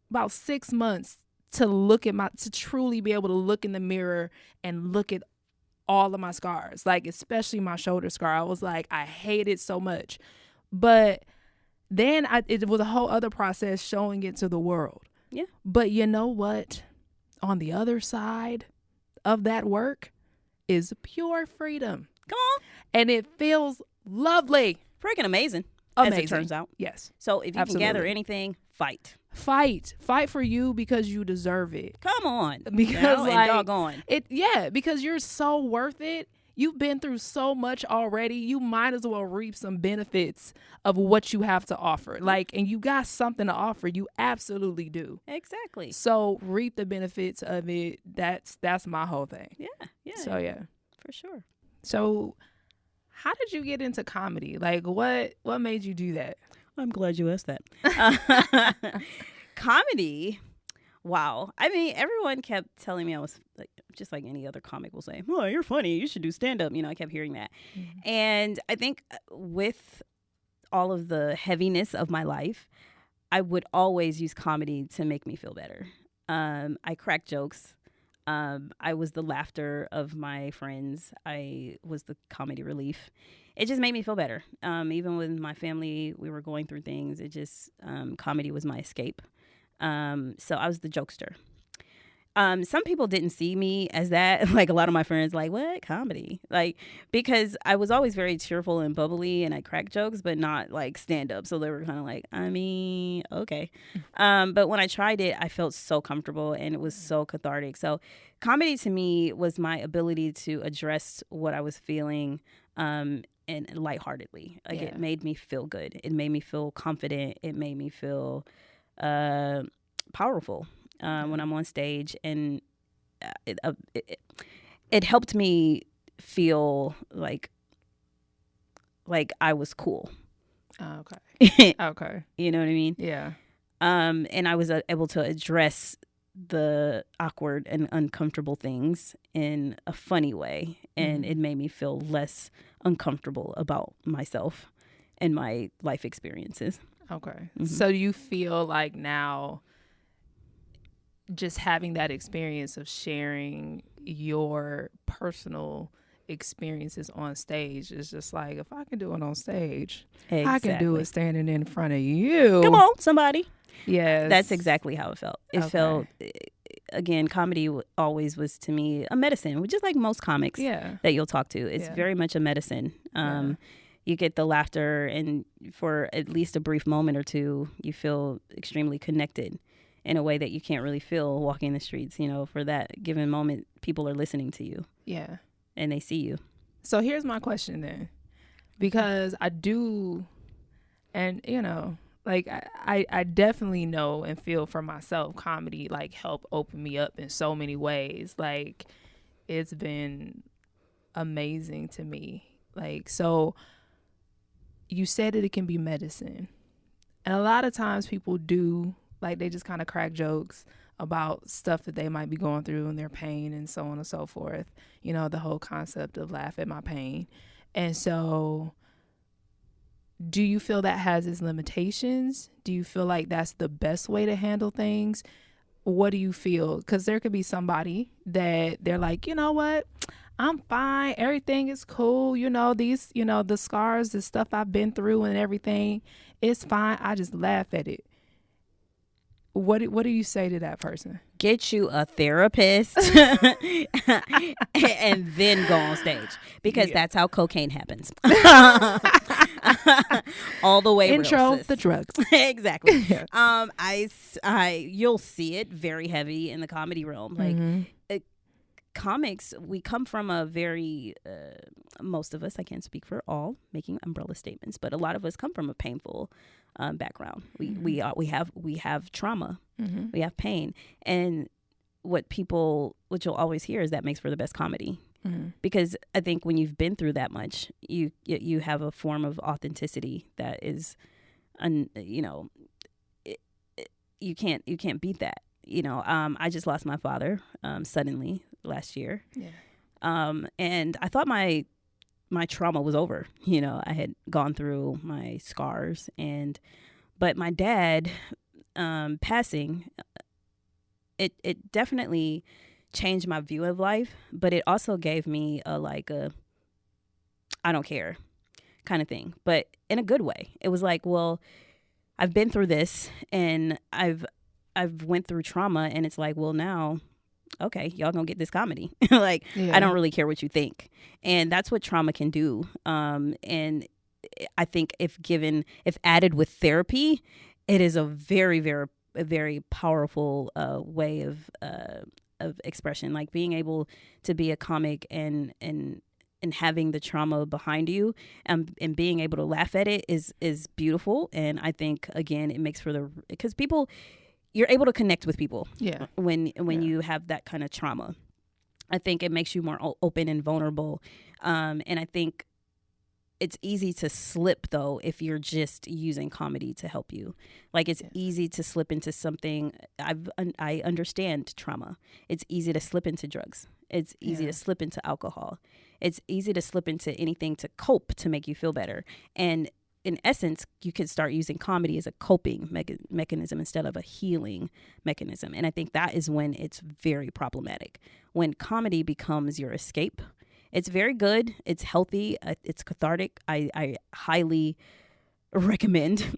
about 6 months to truly be able to look in the mirror and look at all of my scars, like especially my shoulder scar. I was like, I hate it so much. But then it was a whole other process showing it to the world. Yeah. But you know what? On the other side of that work is pure freedom. Come on. And it feels lovely. Freaking amazing. Amazing. As it turns out. Yes. So if you Absolutely. can gather anything, fight. Fight for you because you deserve it. Come on. Because and doggone. Because you're so worth it. You've been through so much already. You might as well reap some benefits of what you have to offer. Like, and you got something to offer. You absolutely do. Exactly. So reap the benefits of it. That's my whole thing. Yeah. So yeah. For sure. So how did you get into comedy? Like what made you do that? I'm glad you asked that. Comedy. Wow. I mean, everyone kept telling me I was like, just like any other comic will say, oh, you're funny. You should do stand up. You know, I kept hearing that. Mm-hmm. And I think with all of the heaviness of my life, I would always use comedy to make me feel better. I crack jokes. I was the laughter of my friends. I was the comedy relief. It just made me feel better. Even with my family, we were going through things. It just, comedy was my escape. So I was the jokester. Some people didn't see me as that. Like a lot of my friends, like, what? Comedy? Like, because I was always very cheerful and bubbly and I crack jokes, but not like stand up. So they were kind of like, I mean, okay. But when I tried it, I felt so comfortable and it was so cathartic. So comedy to me was my ability to address what I was feeling, and lightheartedly. Like it made me feel good. It made me feel confident. It made me feel powerful when I'm on stage, and it helped me feel like I was cool. Oh, okay. Okay. You know what I mean? Yeah. And I was able to address the awkward and uncomfortable things in a funny way, and it made me feel less uncomfortable about myself and my life experiences. Okay. So you feel like now just having that experience of sharing your personal experiences on stage is just like, if I can do it on stage, exactly. I can do it standing in front of you. Come on, somebody. Yes. That's exactly how it felt. It felt, again, comedy always was to me a medicine, just like most comics that you'll talk to. It's very much a medicine. You get the laughter, and for at least a brief moment or two, you feel extremely connected in a way that you can't really feel walking the streets. You know, for that given moment, people are listening to you. Yeah. And they see you. So here's my question then. Because I do, and, you know, like I definitely know and feel for myself, comedy, like, helped open me up in so many ways. Like, it's been amazing to me. Like, so you said that it can be medicine. And a lot of times people do, like, they just kind of crack jokes about stuff that they might be going through and their pain and so on and so forth. You know, the whole concept of laugh at my pain. And so do you feel that has its limitations? Do you feel like that's the best way to handle things? What do you feel? Because there could be somebody that they're like, you know what? I'm fine. Everything is cool. You know, these, you know, the scars, the stuff I've been through and everything, it's fine. I just laugh at it. What do you say to that person? Get you a therapist and then go on stage, because that's how cocaine happens. All the way. Intro real, the drugs. Exactly. You'll see it very heavy in the comedy realm. Like comics, we come from a very most of us, I can't speak for all, making umbrella statements, but a lot of us come from a painful background. We have trauma. We have pain, and what you'll always hear is that makes for the best comedy. Because I think when you've been through that much, you have a form of authenticity that is, you know, you can't beat that. You know, I just lost my father suddenly last year. And I thought my trauma was over. You know, I had gone through my scars, but my dad passing, it definitely changed my view of life, but it also gave me a I don't care kind of thing, but in a good way. It was like, well, I've been through this and I've went through trauma, and it's like, well, now, okay, y'all gonna get this comedy. Like, I don't really care what you think. And that's what trauma can do. And I think if added with therapy, it is a very, very, a very powerful way of expression. Like being able to be a comic and having the trauma behind you and being able to laugh at it is beautiful. And I think, again, it makes for because you're able to connect with people when you have that kind of trauma. I think it makes you more open and vulnerable. And I think it's easy to slip, though, if you're just using comedy to help you. Like, it's easy to slip into something. I understand trauma. It's easy to slip into drugs. It's easy to slip into alcohol. It's easy to slip into anything to cope, to make you feel better. And in essence, you could start using comedy as a coping mechanism instead of a healing mechanism. And I think that is when it's very problematic. When comedy becomes your escape. It's very good. It's healthy. It's cathartic. I highly recommend.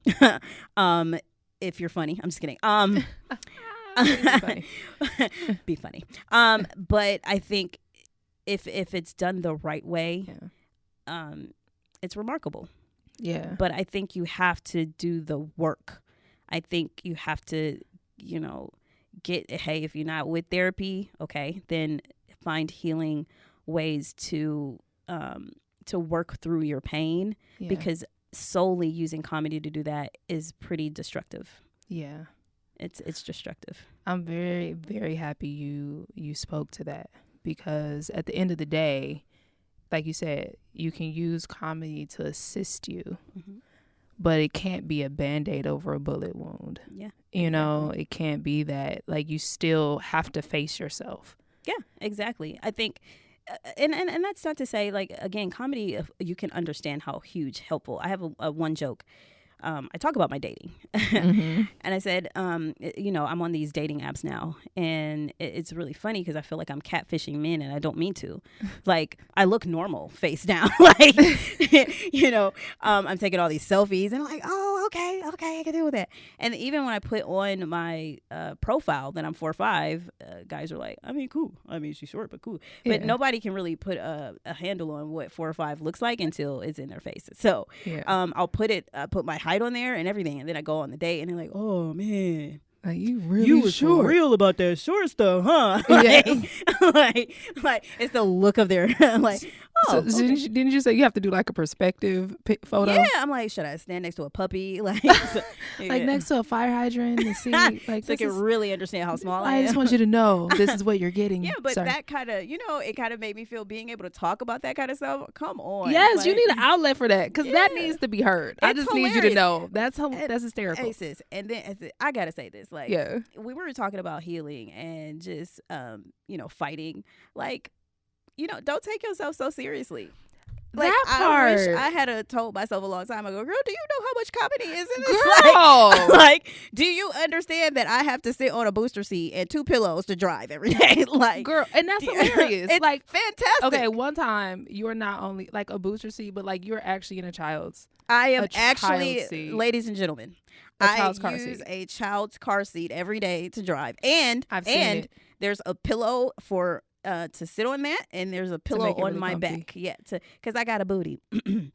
If you're funny. I'm just kidding. Be funny. But I think if it's done the right way, it's remarkable. Yeah. But I think you have to do the work. I think you have to, if you're not with therapy, okay, then find healing ways to work through your pain, because solely using comedy to do that is pretty destructive. Yeah. It's destructive. I'm very, very happy you spoke to that, because at the end of the day, like you said, you can use comedy to assist you, but it can't be a Band-Aid over a bullet wound. Yeah. It can't be that. Like, you still have to face yourself. Yeah, exactly. I think, and that's not to say, like, again, comedy, you can understand how helpful. I have a one joke. I talk about my dating, and I said, I'm on these dating apps now, and it's really funny because I feel like I'm catfishing men, and I don't mean to. Like, I look normal face down, like, I'm taking all these selfies, and I'm like, oh, okay, I can deal with that. And even when I put on my profile that I'm 4'5", guys are like, I mean, cool. I mean, she's short, but cool. But nobody can really put a handle on what 4'5" looks like until it's in their faces. So, I'll put my height on there and everything, and then I go on the date, and they're like, oh man, you really you were short. For real about that short stuff, huh? like it's the look of their like. Oh, so okay. Didn't you say you have to do like a perspective photo? Yeah, I'm like, should I stand next to a puppy, like like next to a fire hydrant to see, like, so I can really understand how small I am. I just want you to know this is what you're getting. Yeah, but that kind of, it kind of made me feel, being able to talk about that kind of stuff. Come on. Yes, like, you need an outlet for that, because that needs to be heard. I just need you to know that's hysterical. Hey, sis, and then I gotta say this, like, we were talking about healing and just fighting, like, don't take yourself so seriously. Like, that part. I wish I had told myself a long time ago, girl, do you know how much comedy is in this? Girl. Like, do you understand that I have to sit on a booster seat and 2 pillows to drive every day? Like, girl, and that's hilarious. It's like, fantastic. Okay, one time you were not only like a booster seat, but like you're actually in a child's. I am actually, ladies and gentlemen, I use a child's car seat every day to drive, and I've seen it. There's a pillow for to sit on that, and there's a pillow on my back, because I got a booty. And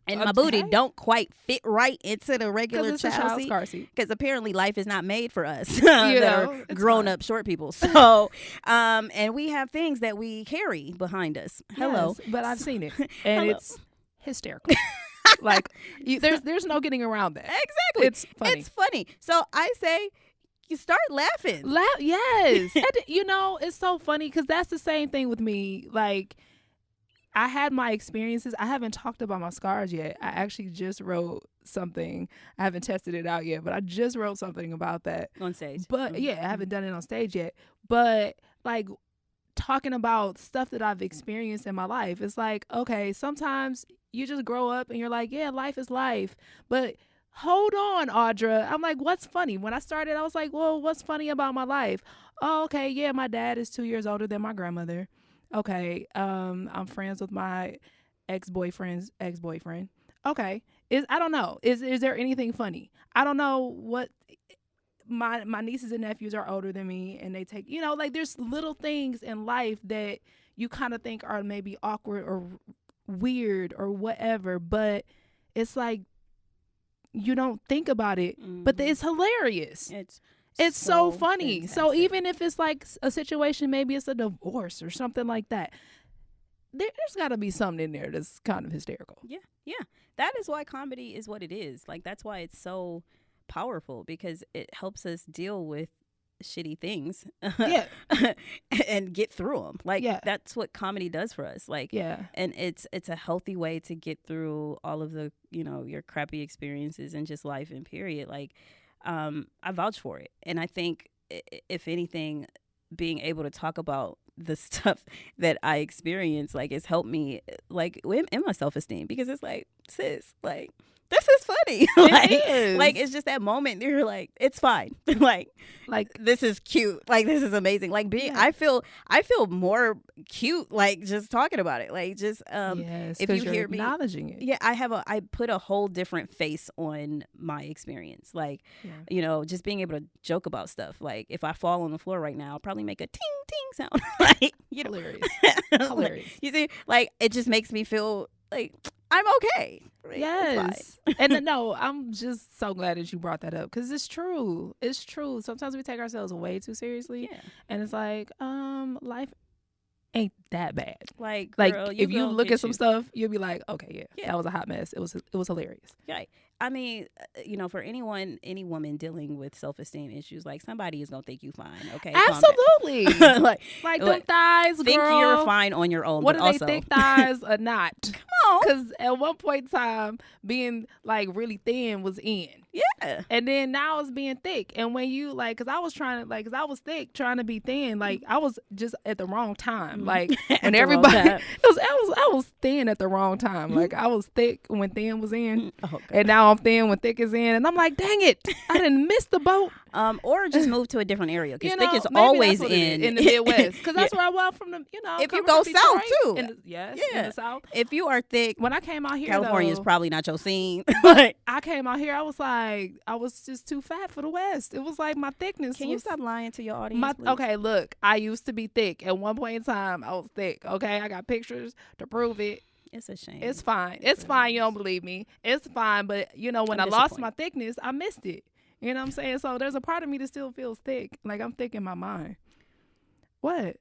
my booty don't quite fit right into the regular child's car seat, because apparently life is not made for us that are grown up short people. So and we have things that we carry behind us. Hello. Yes, but I've seen it, and it's hysterical. Like, there's no getting around that. Exactly. It's funny. So I say, you start laughing. Yes. And, it's so funny, because that's the same thing with me. Like, I had my experiences. I haven't talked about my scars yet. I actually just wrote something. I haven't tested it out yet, but I just wrote something about that. On stage. But, I haven't done it on stage yet. But, like, talking about stuff that I've experienced in my life, it's like, okay, sometimes you just grow up and you're like, yeah, life is life. But hold on, Audra. I'm like, what's funny? When I started, I was like, well, what's funny about my life? Oh, okay, yeah, my dad is 2 years older than my grandmother. Okay, I'm friends with my ex-boyfriend's ex-boyfriend. Okay, I don't know. Is there anything funny? I don't know what my nieces and nephews are older than me, and they take, like, there's little things in life that you kind of think are maybe awkward or weird or whatever, but it's like you don't think about it, but it's hilarious. It's so funny. Fantastic. So even if it's like a situation, maybe it's a divorce or something like that, there's got to be something in there that's kind of hysterical. Yeah. That is why comedy is what it is. Like, that's why it's so powerful, because it helps us deal with shitty things. Yeah. And get through them. Like, Yeah. that's what comedy does for us. Like, Yeah. and it's a healthy way to get through all of the, your crappy experiences and just life and period. Like, I vouch for it. And I think, if anything, being able to talk about the stuff that I experience, like, it's helped me, like, in my self-esteem, because it's like, sis, like, this is funny. Like, it's just that moment you're like, it's fine. like this is cute. Like, this is amazing. Like, I feel more cute, like, just talking about it. Like, just yes, if you you're hear me acknowledging it. Yeah, I put a whole different face on my experience. Like, just being able to joke about stuff. Like, if I fall on the floor right now, I'll probably make a ting ting sound. Like, Hilarious. Hilarious. You see, like, it just makes me feel like I'm okay. Right? Yes. And no, I'm just so glad that you brought that up, because it's true. It's true. Sometimes we take ourselves way too seriously. Yeah. And it's like, life ain't that bad. Like, girl, if you look at some stuff, you'll be like, okay, yeah, that was a hot mess. It was hilarious. Right. I mean, for any woman dealing with self-esteem issues, like, somebody is gonna think you fine. Okay, absolutely. like them thighs, girl. Think you're fine on your own. Whether but they also, thick thighs or not. Come on. Because at one point in time, being like really thin was in. Yeah. And then now it's being thick. And when you like, because I was thick, trying to be thin. Like, I was just at the wrong time. Like, when everybody, I was thin at the wrong time. Like, I was thick when thin was in, and now I'm thin when thick is in. And I'm like, dang it, I didn't miss the boat. Or just move to a different area, because thick is always in the Midwest. Because that's where I was from the, if you go south too. In the South. If you are thick, when I came out here, California is probably not your scene. But I came out here, I was just too fat for the West. It was like my thickness. Can you stop lying to your audience? Okay, look, I used to be thick. At one point in time, I was thick. Okay, I got pictures to prove it. It's a shame. It's fine. It's fine. You don't believe me. It's fine. But when I lost my thickness, I missed it. You know what I'm saying? So there's a part of me that still feels thick. Like, I'm thick in my mind. What?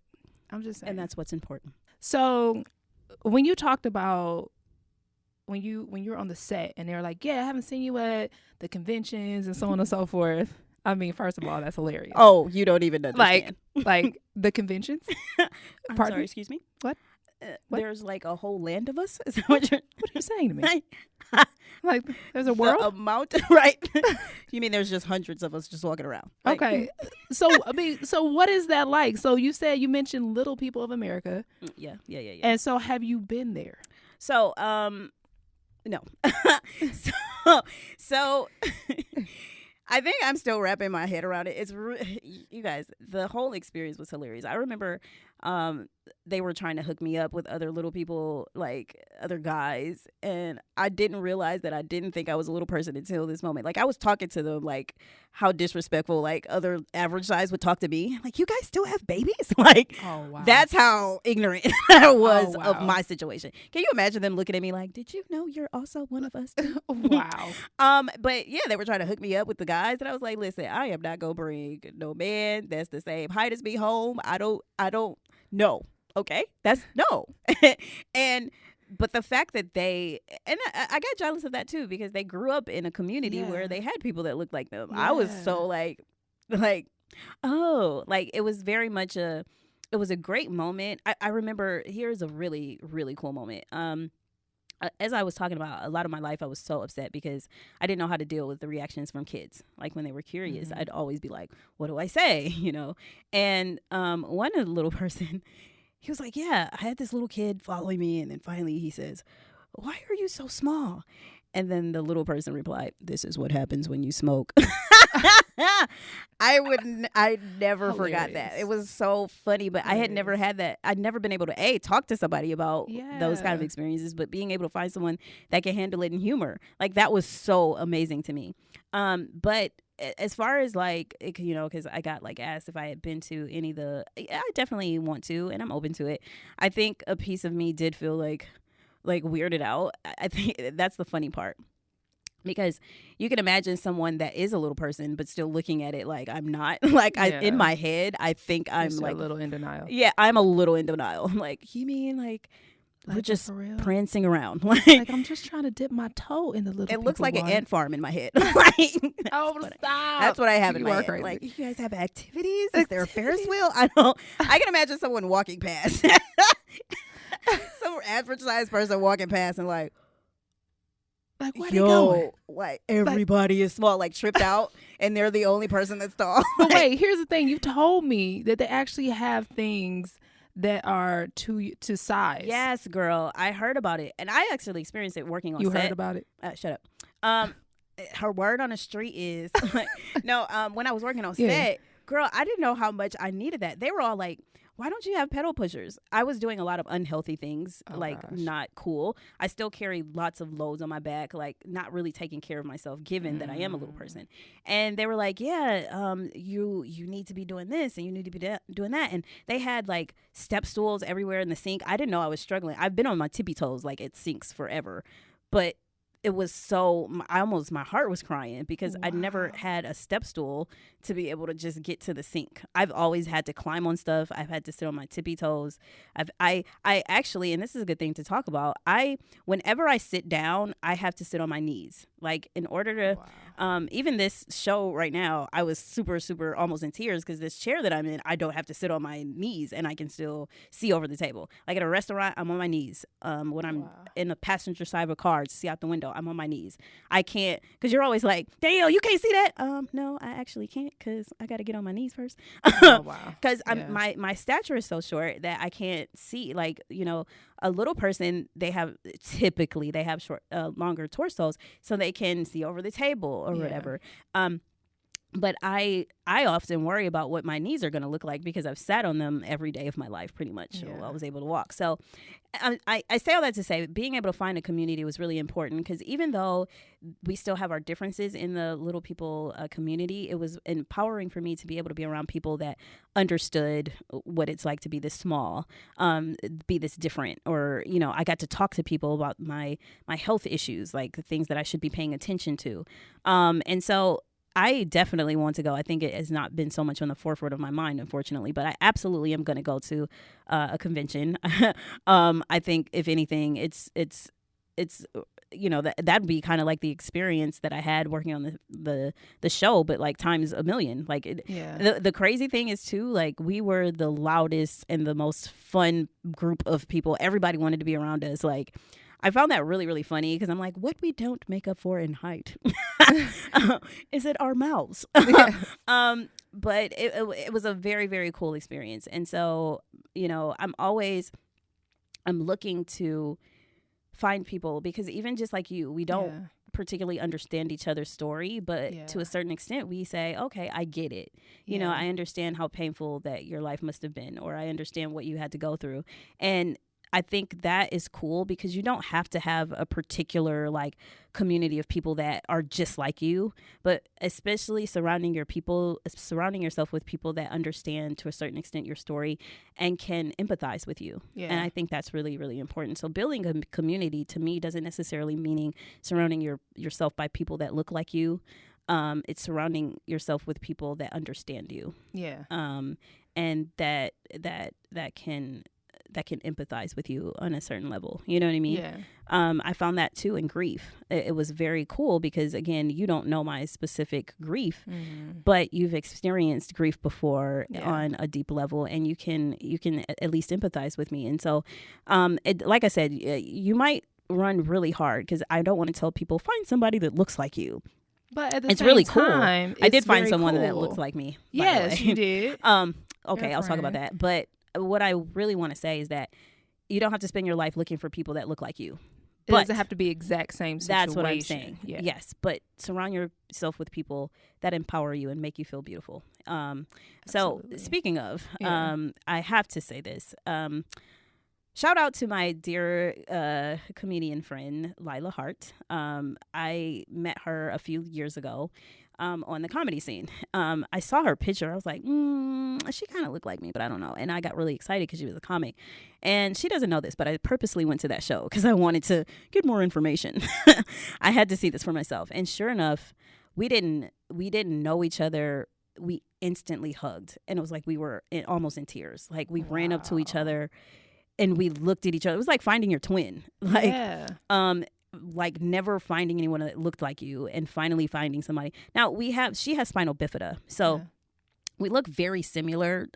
I'm just saying. And that's what's important. So when you talked about when you were on the set and they were like, yeah, I haven't seen you at the conventions and so on and so forth. I mean, first of all, that's hilarious. Oh, you don't even understand. Like the conventions? I'm sorry, excuse me? What? There's like a whole land of us? Is that what are you saying to me? Like, there's a world? The amount, right? You mean there's just hundreds of us just walking around? Like, okay. So what is that like? So you mentioned Little People of America. Yeah. And so have you been there? So, no. so I think I'm still wrapping my head around it. It's you guys, the whole experience was hilarious. I remember they were trying to hook me up with other little people, like other guys, and I didn't realize that I didn't think I was a little person until this moment. Like, I was talking to them like how disrespectful like other average size would talk to me. I'm like, you guys still have babies? Like, oh, wow. That's how ignorant I was of my situation. Can you imagine them looking at me like, did you know you're also one of us too? Wow. But yeah, they were trying to hook me up with the guys, and I was like, listen, I am not gonna bring no man that's the same height as me home. I don't know. Okay, that's no. But the fact that I got jealous of that too, because they grew up in a community where they had people that looked like them. I was so like oh, like it was very much it was a great moment. I remember, here's a really, really cool moment. As I was talking about, a lot of my life I was so upset because I didn't know how to deal with the reactions from kids. Like, when they were curious, I'd always be like, what do I say? And one of the little person, he was like, yeah, I had this little kid following me, and then finally he says, why are you so small? And then the little person replied, this is what happens when you smoke. I never forgot that. Hilarious. It was so funny, but I had never Hilarious. had that. I'd never been able to talk to somebody about those kind of Yeah. experiences, but being able to find someone that can handle it in humor, like that was so amazing to me. But as far as like, because I got like asked if I had been to any of the, I definitely want to, and I'm open to it. I think a piece of me did feel like weirded out. I think that's the funny part. Because you can imagine someone that is a little person, but still looking at it like I'm not. Like in Yeah. my head, I think I'm Just like a little in denial. yeah, I'm a little in denial. I'm like, you mean like we're Like, just for real? prancing around? Like Like, I'm just trying to dip my toe in the little. it looks like water. an ant farm in my head. Like, Oh, that's what stop! that's what I have in You my are head. crazy. Like, you guys have activities? Is there a Ferris wheel? I don't. I can imagine someone walking past, some average sized person walking past, and like. Like, where they going? Yo, like everybody is small, like tripped out, and they're the only person that's tall. But wait, here's the thing. You told me that they actually have things that are to size. Yes, girl, I heard about it, and I actually experienced it working on You set. heard about it? Shut up. Her word on the street is no. When I was working on Yeah. set, girl, I didn't know how much I needed that. They were all like, why don't you have pedal pushers? I was doing a lot of unhealthy things, like gosh. not cool. I still carry lots of loads on my back, like not really taking care of myself, given that I am a little person. And they were like, yeah, you need to be doing this and you need to be doing that. And they had like step stools everywhere in the sink. I didn't know I was struggling. I've been on my tippy toes, like it sinks forever. But it was so, my heart was crying because I'd never had a step stool to be able to just get to the sink. I've always had to climb on stuff. I've had to sit on my tippy toes. I actually, and this is a good thing to talk about, whenever I sit down, I have to sit on my knees. Like in order to, even this show right now, I was super, super almost in tears because this chair that I'm in, I don't have to sit on my knees and I can still see over the table. Like at a restaurant, I'm on my knees. When I'm in the passenger side of a car to see out the window, I'm on my knees. I can't, because you're always like, Danielle, you can't see that. No, I actually can't because I got to get on my knees first. Because my stature is so short that I can't see. Like, a little person, they have short, longer torsos, so they can see over the table or whatever. But I often worry about what my knees are going to look like because I've sat on them every day of my life pretty much. So I was able to walk. So I say all that to say being able to find a community was really important because even though we still have our differences in the little people community, it was empowering for me to be able to be around people that understood what it's like to be this small, be this different, or, I got to talk to people about my health issues, like the things that I should be paying attention to. And so I definitely want to go. I think it has not been so much on the forefront of my mind, unfortunately, but I absolutely am going to go to a convention. I think if anything, it's that'd be kind of like the experience that I had working on the show, but like times a million. Like the crazy thing is too, like we were the loudest and the most fun group of people. Everybody wanted to be around us. Like I found that really, really funny because I'm like, what we don't make up for in height is it our mouths. But it was a very, very cool experience. And so, I'm looking to find people because even just like you, we don't particularly understand each other's story, but to a certain extent we say, okay, I get it. I understand how painful that your life must have been, or I understand what you had to go through. And I think that is cool because you don't have to have a particular like community of people that are just like you, but especially surrounding yourself with people that understand to a certain extent your story and can empathize with you. And I think that's really, really important. So building a community to me doesn't necessarily meaning surrounding yourself by people that look like you. It's surrounding yourself with people that understand you. And that can empathize with you on a certain level. You know what I mean? I found that too in grief. It was very cool because again, you don't know my specific grief, but you've experienced grief before on a deep level, and you can at least empathize with me. And so, like I said, you might run really hard because I don't want to tell people find somebody that looks like you. But at the it's same really time, cool. I did find very someone cool. that looks like me. Yes, you did. Okay, I'll talk about that. But what I really want to say is that you don't have to spend your life looking for people that look like you. It doesn't have to be exact same situation. That's what I'm saying. Yeah. Yes, but surround yourself with people that empower you and make you feel beautiful. So speaking of, I have to say this. Shout out to my dear comedian friend, Lila Hart. I met her a few years ago on the comedy scene. I saw her picture. I was like, she kind of looked like me, but I don't know. And I got really excited because she was a comic. And she doesn't know this, but I purposely went to that show because I wanted to get more information. I had to see this for myself. And sure enough, we didn't know each other. We instantly hugged. And it was like we were almost in tears. Like we ran up to each other and we looked at each other. It was like finding your twin. Like never finding anyone that looked like you and finally finding somebody. Now she has spinal bifida. So we look very similar,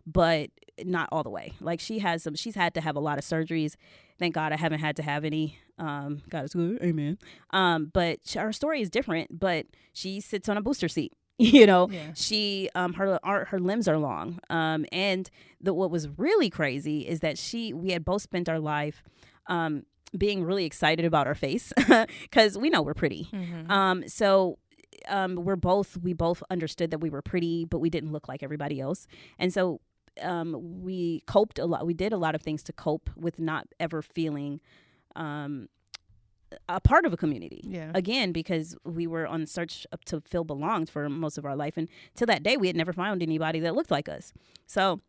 but not all the way. Like she's had to have a lot of surgeries. Thank God I haven't had to have any. God is good. Amen. But our story is different, but she sits on a booster seat. She her limbs are long. And what was really crazy is that we had both spent our life being really excited about our face because we know we're pretty. So we both understood that we were pretty, but we didn't look like everybody else. And so we coped a lot. We did a lot of things to cope with not ever feeling a part of a community. Again, because we were on search to feel belonged for most of our life. And to that day, we had never found anybody that looked like us. So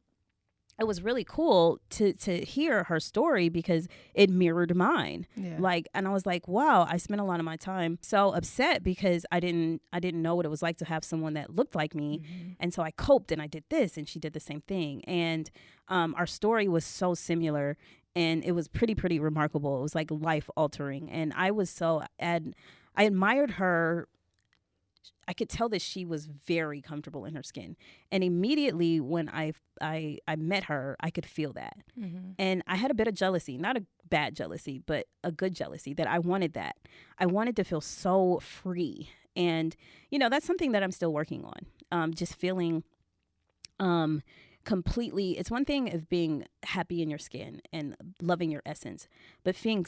it was really cool to hear her story because it mirrored mine. And I was like, wow, I spent a lot of my time so upset because I didn't know what it was like to have someone that looked like me. And so I coped and I did this and she did the same thing. And our story was so similar and it was pretty remarkable. It was like life altering. And I admired her. I could tell that she was very comfortable in her skin. And immediately when I met her, I could feel that. And I had a bit of jealousy, not a bad jealousy, but a good jealousy that I wanted that. I wanted to feel so free. And, that's something that I'm still working on. Just feeling completely. It's one thing of being happy in your skin and loving your essence, but feeling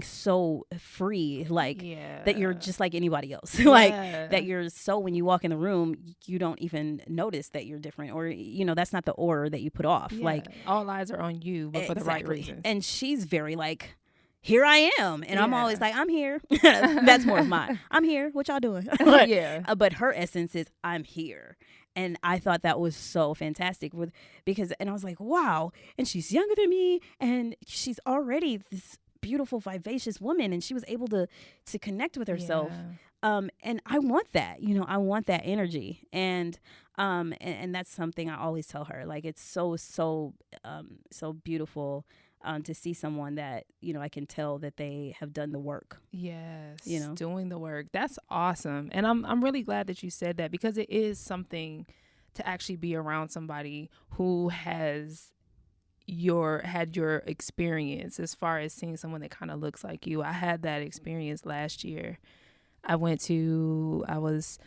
so free, that you're just like anybody else. That you're so, when you walk in the room, you don't even notice that you're different, or that's not the aura that you put off. All eyes are on you, but for the right reasons. And she's very here I am. And I'm always like, I'm here. That's more of mine. I'm here. What y'all doing? But her essence is, I'm here. And I thought that was so fantastic and I was like, wow. And she's younger than me. And she's already this beautiful, vivacious woman. And she was able to connect with herself. And I want that, I want that energy. And that's something I always tell her. It's so beautiful. To see someone that, I can tell that they have done the work. Yes. Doing the work. That's awesome. And I'm really glad that you said that because it is something to actually be around somebody who has had your experience as far as seeing someone that kind of looks like you. I had that experience last year. I was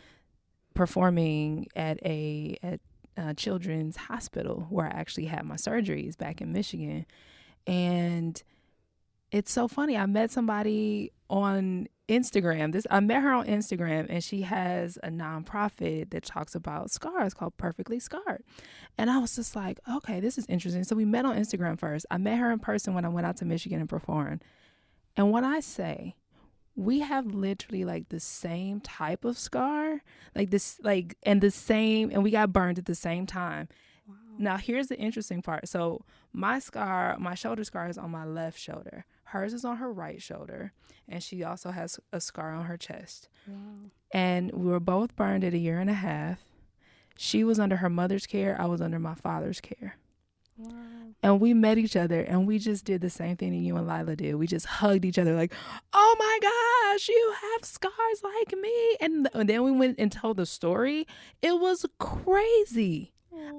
performing at a children's hospital where I actually had my surgeries back in Michigan. And it's so funny. I met somebody on Instagram. I met her on Instagram, and she has a nonprofit that talks about scars called Perfectly Scarred. And I was just like, okay, this is interesting. So we met on Instagram first. I met her in person when I went out to Michigan and performed. And when I say we have literally the same type of scar, and we got burned at the same time. Wow. Now, here's the interesting part. So my shoulder scar is on my left shoulder. Hers is on her right shoulder. And she also has a scar on her chest. Wow. And we were both burned at 1.5 years. She was under her mother's care. I was under my father's care. Wow. And we met each other and we just did the same thing that you and Lila did. We just hugged each other like, oh my gosh, you have scars like me. And then we went and told the story. It was crazy.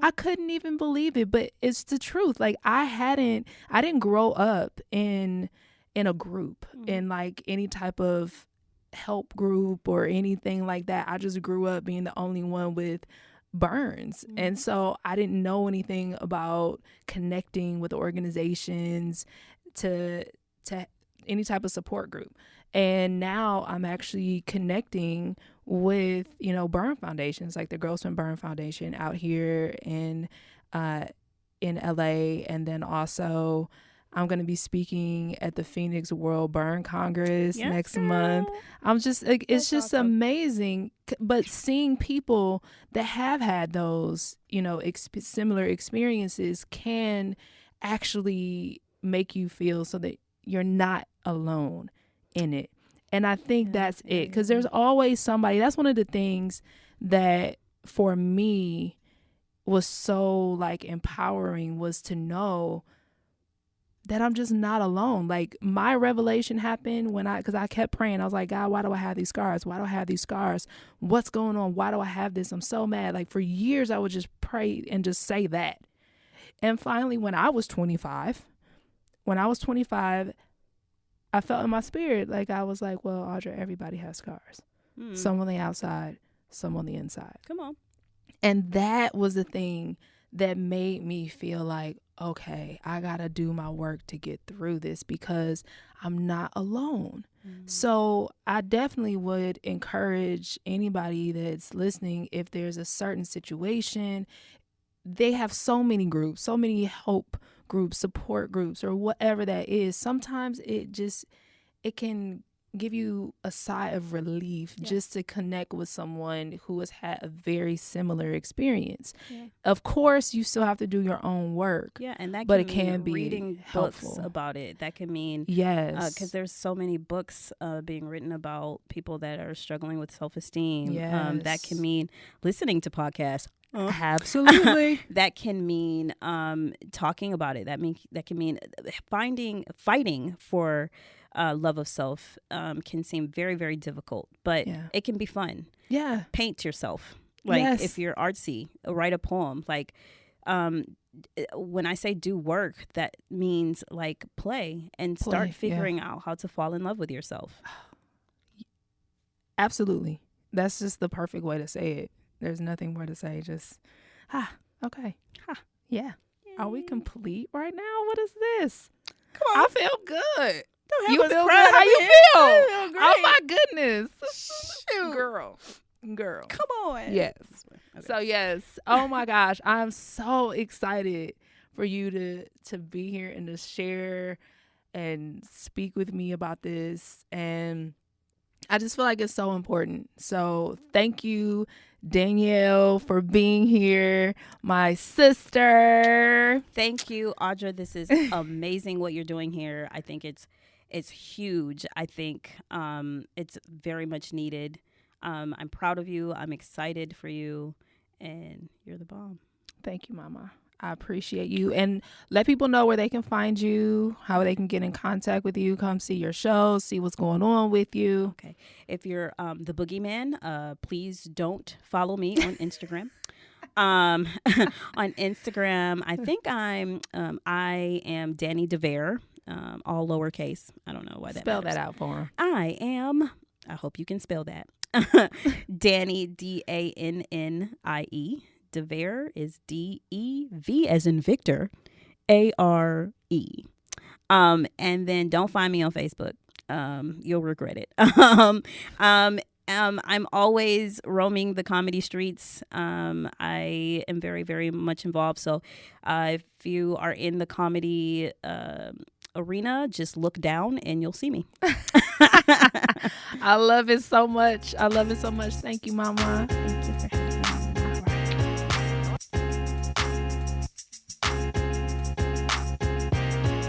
I couldn't even believe it, but it's the truth. I didn't grow up in a group, in any type of help group or anything like that. I just grew up being the only one with burns. And so I didn't know anything about connecting with organizations to any type of support group. And now I'm actually connecting with, burn foundations like the Grossman Burn Foundation out here in LA. And then also I'm going to be speaking at the Phoenix World Burn Congress next month. I'm just like, it's just awesome. Amazing. But seeing people that have had those, similar experiences can actually make you feel so that you're not alone in it. And I think that's it, because there's always somebody. That's one of the things that for me was so like empowering, was to know that I'm just not alone. Like, my revelation happened because I kept praying. I was like, God, why do I have these scars? Why do I have these scars? What's going on? Why do I have this? I'm so mad. Like, for years, I would just pray and just say that. And finally, when I was 25, I felt in my spirit, like, I was like, well, Audra, everybody has scars. Some on the outside, some on the inside. Come on. And that was the thing that made me feel like, okay, I got to do my work to get through this, because I'm not alone. So I definitely would encourage anybody that's listening, if there's a certain situation, they have so many groups, so many hope groups, support groups, or whatever that is. Sometimes it can give you a sigh of relief just to connect with someone who has had a very similar experience. Of course, you still have to do your own work. And that but can it can mean be reading helpful. books about it. That can mean because there's so many books being written about people that are struggling with self-esteem. That can mean listening to podcasts. Absolutely. That can mean talking about it. That can mean fighting for love of self. Can seem very, very difficult, but it can be fun. Paint yourself. Like, if you're artsy, write a poem. Like, when I say do work, that means like play and start figuring out how to fall in love with yourself. Absolutely. That's just the perfect way to say it. There's nothing more to say. Just, okay. Yeah. Are we complete right now? What is this? Come on. I feel good. You feel good? How you feel? I feel great. Oh my goodness. Shoot. Girl. Come on. Yes. Okay. So yes. Oh my gosh. I'm so excited for you to be here and to share and speak with me about this. And I just feel like it's so important. So thank you, Danielle, for being here, my sister. Thank you, Audra. This is amazing what you're doing here. I think it's huge. I think it's very much needed. I'm proud of you. I'm excited for you, and you're the bomb. Thank you, Mama. I appreciate you. And let people know where they can find you, how they can get in contact with you, come see your shows, see what's going on with you. Okay. If you're the boogeyman, please don't follow me on Instagram. On Instagram, I think I am Danny DeVere, all lowercase. I don't know why that Spell matters. that out for him. I hope you can spell that. Danny, DANNIE. DeVere is DEV as in Victor, ARE. And then don't find me on Facebook. You'll regret it. I'm always roaming the comedy streets. I am very, very much involved. So if you are in the comedy arena, just look down and you'll see me. I love it so much. Thank you, Mama. Thank you for having me.